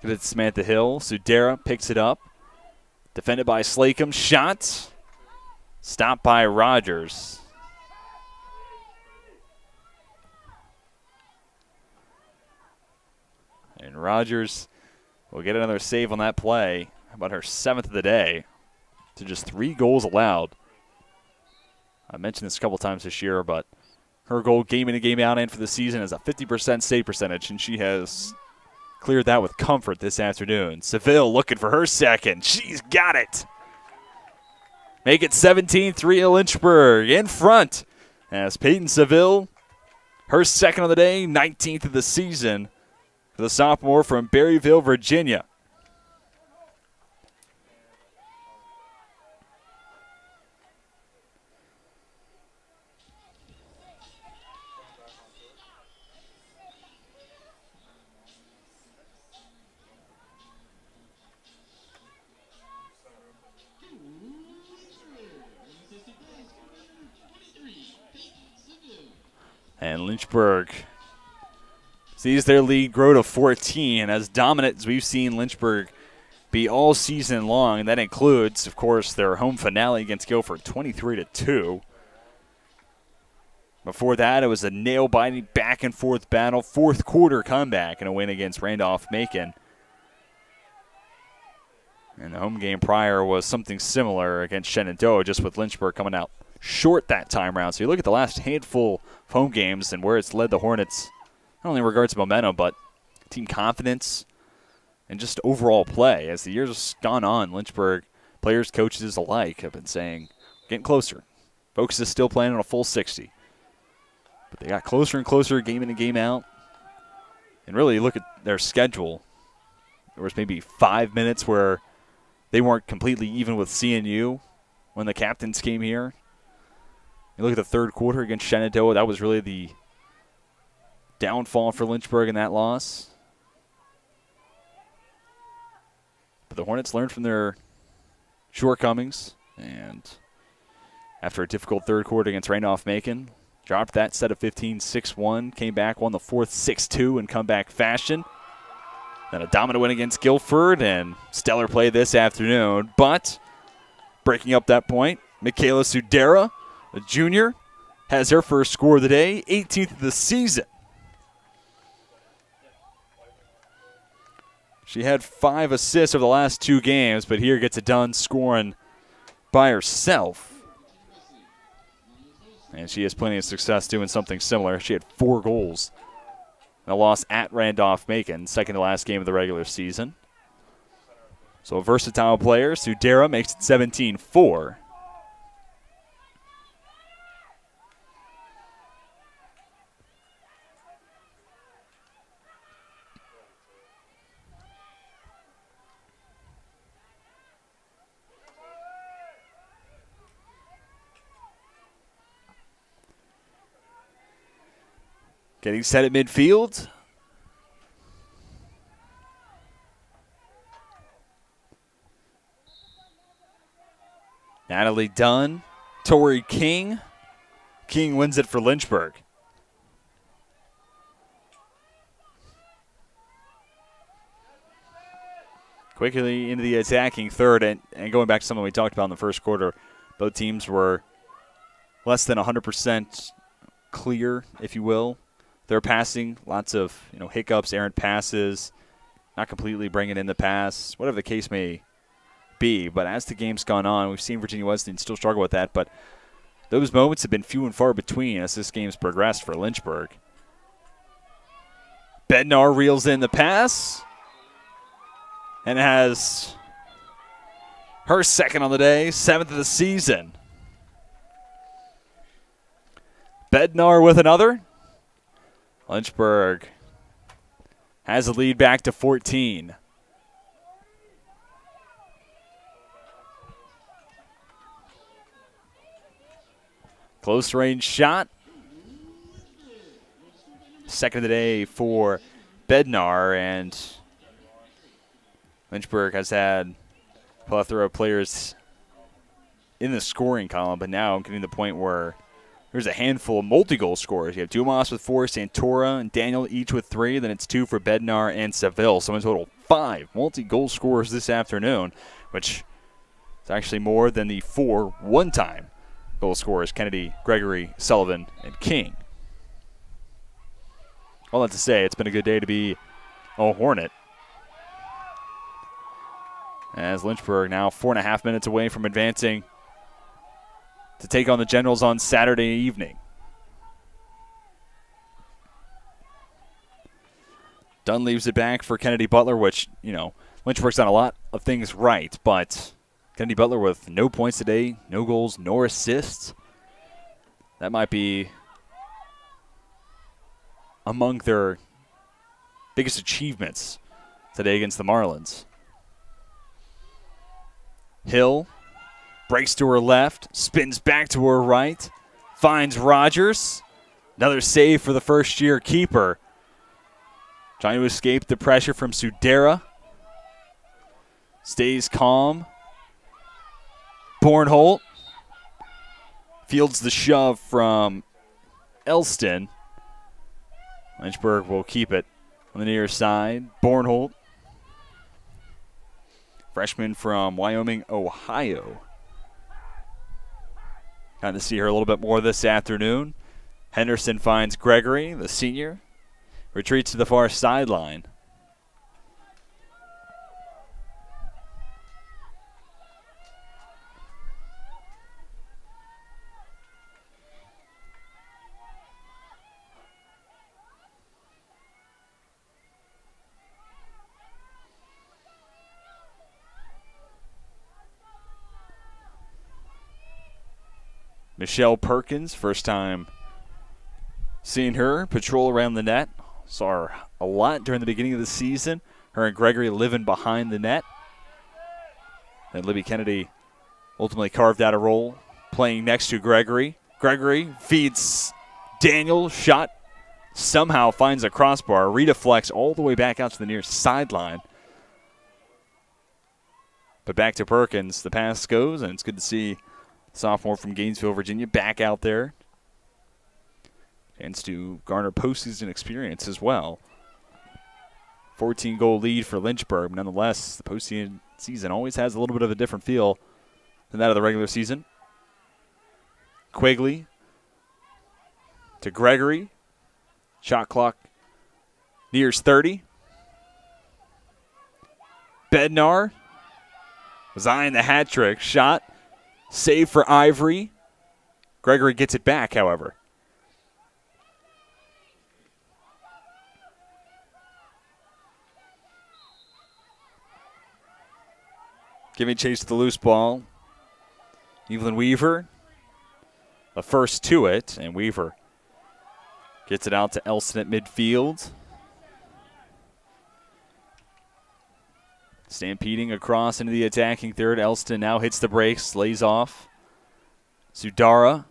get it to Samantha Hill. Sudera picks it up. Defended by Slacum. Shot. Stopped by Rogers. And Rogers will get another save on that play. How about her 7th of the day? To just 3 goals allowed. I mentioned this a couple times this year, but her goal game in and game out and for the season is a 50% save percentage, and she has cleared that with comfort this afternoon. Seville looking for her second. She's got it. Make it 17-3 Lynchburg in front as Peyton Seville, her second of the day, 19th of the season for the sophomore from Berryville, Virginia. And Lynchburg sees their lead grow to 14, as dominant as we've seen Lynchburg be all season long. And that includes, of course, their home finale against Guilford, 23-2. Before that, it was a nail-biting back-and-forth battle, fourth quarter comeback, and a win against Randolph-Macon. And the home game prior was something similar against Shenandoah, just with Lynchburg coming out short that time round. So you look at the last handful of home games and where it's led the Hornets, not only in regards to momentum, but team confidence and just overall play. As the years gone on, Lynchburg players, coaches alike have been saying, getting closer. Focus is still playing on a full 60. But they got closer and closer game in and game out. And really, you look at their schedule. There was maybe 5 minutes where they weren't completely even with CNU when the captains came here. You look at the third quarter against Shenandoah, that was really the downfall for Lynchburg in that loss. But the Hornets learned from their shortcomings, and after a difficult third quarter against Randolph-Macon, dropped that set of 15 6-1, came back, won the fourth 6-2 in comeback fashion. Then a dominant win against Guilford, and stellar play this afternoon. But breaking up that point, Michaela Sudera, a junior, has her first score of the day, 18th of the season. She had 5 assists over the last 2 games, but here gets it done scoring by herself. And she has plenty of success doing something similar. She had 4 goals in a loss at Randolph-Macon, second to last game of the regular season. So a versatile player. Sudera makes it 17-4. Getting set at midfield. Natalie Dunn, Tori King. King wins it for Lynchburg. Quickly into the attacking third, and going back to something we talked about in the first quarter, both teams were less than 100% clear, if you will. They're passing, lots of hiccups, errant passes, not completely bringing in the pass, whatever the case may be. But as the game's gone on, we've seen Virginia Wesleyan still struggle with that, but those moments have been few and far between as this game's progressed for Lynchburg. Bednar reels in the pass and has her second on the day, 7th of the season. Bednar with another. Lynchburg has a lead back to 14. Close range shot. Second of the day for Bednar, and Lynchburg has had a plethora of players in the scoring column, but now getting to the point where there's a handful of multi-goal scorers. You have Dumas with 4, Santora and Daniel each with 3. Then it's 2 for Bednar and Seville. So in total, 5 multi-goal scorers this afternoon, which is actually more than the 4 one-time goal scorers, Kennedy, Gregory, Sullivan, and King. All that to say, it's been a good day to be a Hornet. As Lynchburg now 4.5 minutes away from advancing to take on the Generals on Saturday evening. Dunn leaves it back for Kennedy Butler, which, Lynchburg's done a lot of things right, but Kennedy Butler with no points today, no goals, nor assists. That might be among their biggest achievements today against the Marlins. Hill breaks to her left, spins back to her right, finds Rogers. Another save for the first-year keeper. Trying to escape the pressure from Sudera. Stays calm. Bornholt fields the shove from Elston. Lynchburg will keep it on the near side. Bornholt, freshman from Wyoming, Ohio. Got to see her a little bit more this afternoon. Henderson finds Gregory, the senior. Retreats to the far sideline. Michelle Perkins, first time seeing her patrol around the net. Saw her a lot during the beginning of the season. Her and Gregory living behind the net. And Libby Kennedy ultimately carved out a role playing next to Gregory. Gregory feeds Daniel. Shot somehow finds a crossbar. Redeflects all the way back out to the near sideline. But back to Perkins. The pass goes, and it's good to see sophomore from Gainesville, Virginia, back out there. Chance to garner postseason experience as well. 14-goal lead for Lynchburg. Nonetheless, the postseason always has a little bit of a different feel than that of the regular season. Quigley to Gregory. Shot clock nears 30. Bednar was eyeing the hat trick. Shot. Save for Ivory. Gregory gets it back, however. Giving chase to the loose ball. Evelyn Weaver, the first to it, and Weaver gets it out to Elston at midfield. Stampeding across into the attacking third. Elston now hits the brakes, lays off. Sudara,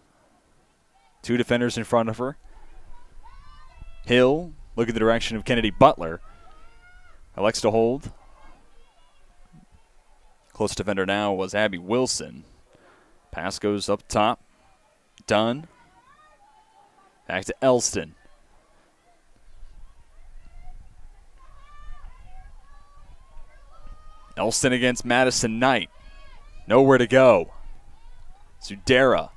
2 defenders in front of her. Hill, look at the direction of Kennedy Butler. Elects to hold. Close defender now was Abby Wilson. Pass goes up top. Dunn. Back to Elston. Elston against Madison Knight. Nowhere to go. Sudera.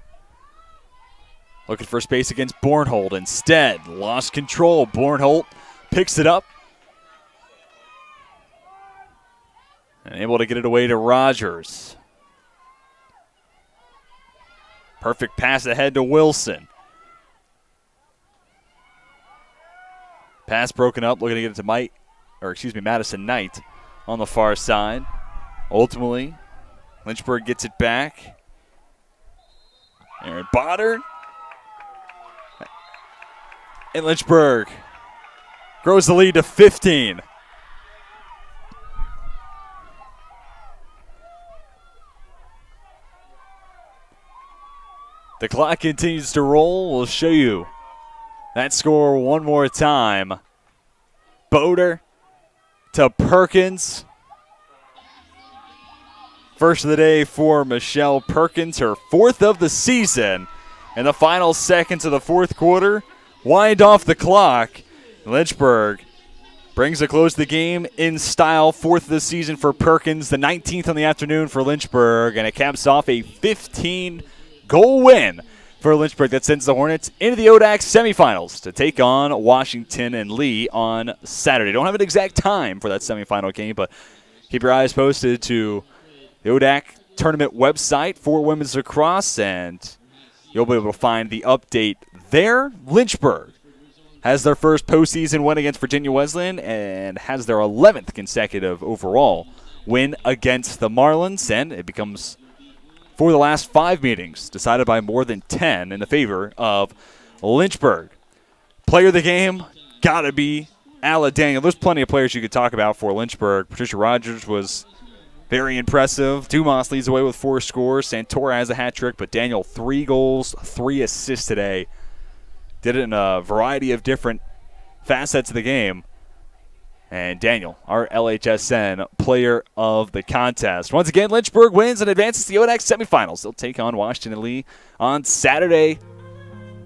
Looking for space against Bornholt. Instead, lost control. Bornholt picks it up. And able to get it away to Rogers. Perfect pass ahead to Wilson. Pass broken up, looking to get it to Madison Knight on the far side. Ultimately, Lynchburg gets it back. Aaron Botter. And Lynchburg grows the lead to 15. The clock continues to roll. We'll show you that score one more time. Boder to Perkins. First of the day for Michelle Perkins, her 4th of the season. In the final seconds of the 4th quarter, wind off the clock. Lynchburg brings a close to the game in style. 4th of the season for Perkins, the 19th on the afternoon for Lynchburg, and it caps off a 15-goal win for Lynchburg that sends the Hornets into the ODAC semifinals to take on Washington and Lee on Saturday. Don't have an exact time for that semifinal game, but keep your eyes posted to the ODAC tournament website for women's lacrosse, and you'll be able to find the update there. Lynchburg has their first postseason win against Virginia Wesleyan and has their 11th consecutive overall win against the Marlins, and it becomes, for the last 5 meetings, decided by more than 10 in the favor of Lynchburg. Player of the game, gotta be Ala Daniel. There's plenty of players you could talk about for Lynchburg. Patricia Rogers was very impressive. Dumas leads away with 4 scores. Santora has a hat trick, but Daniel, 3 goals, 3 assists today. Did it in a variety of different facets of the game. And Daniel, our LHSN player of the contest. Once again, Lynchburg wins and advances to the ODAC semifinals. They'll take on Washington and Lee on Saturday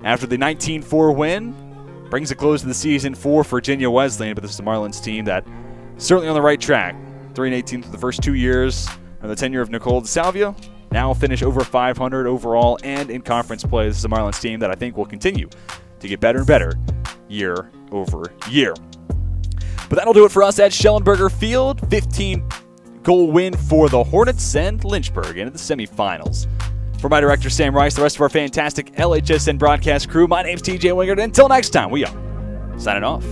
after the 19-4 win. Brings a close to the season for Virginia Wesleyan, but this is the Marlins team that certainly on the right track. 3-18 for the first 2 years of the tenure of Nicole DeSalvio. Now finish over 500 overall and in conference play. This is a Marlins team that I think will continue to get better and better year over year. But that'll do it for us at Schellenberger Field. 15-goal win for the Hornets and Lynchburg into the semifinals. For my director, Sam Rice, the rest of our fantastic LHSN broadcast crew, my name's TJ Wingard. Until next time, we are signing off.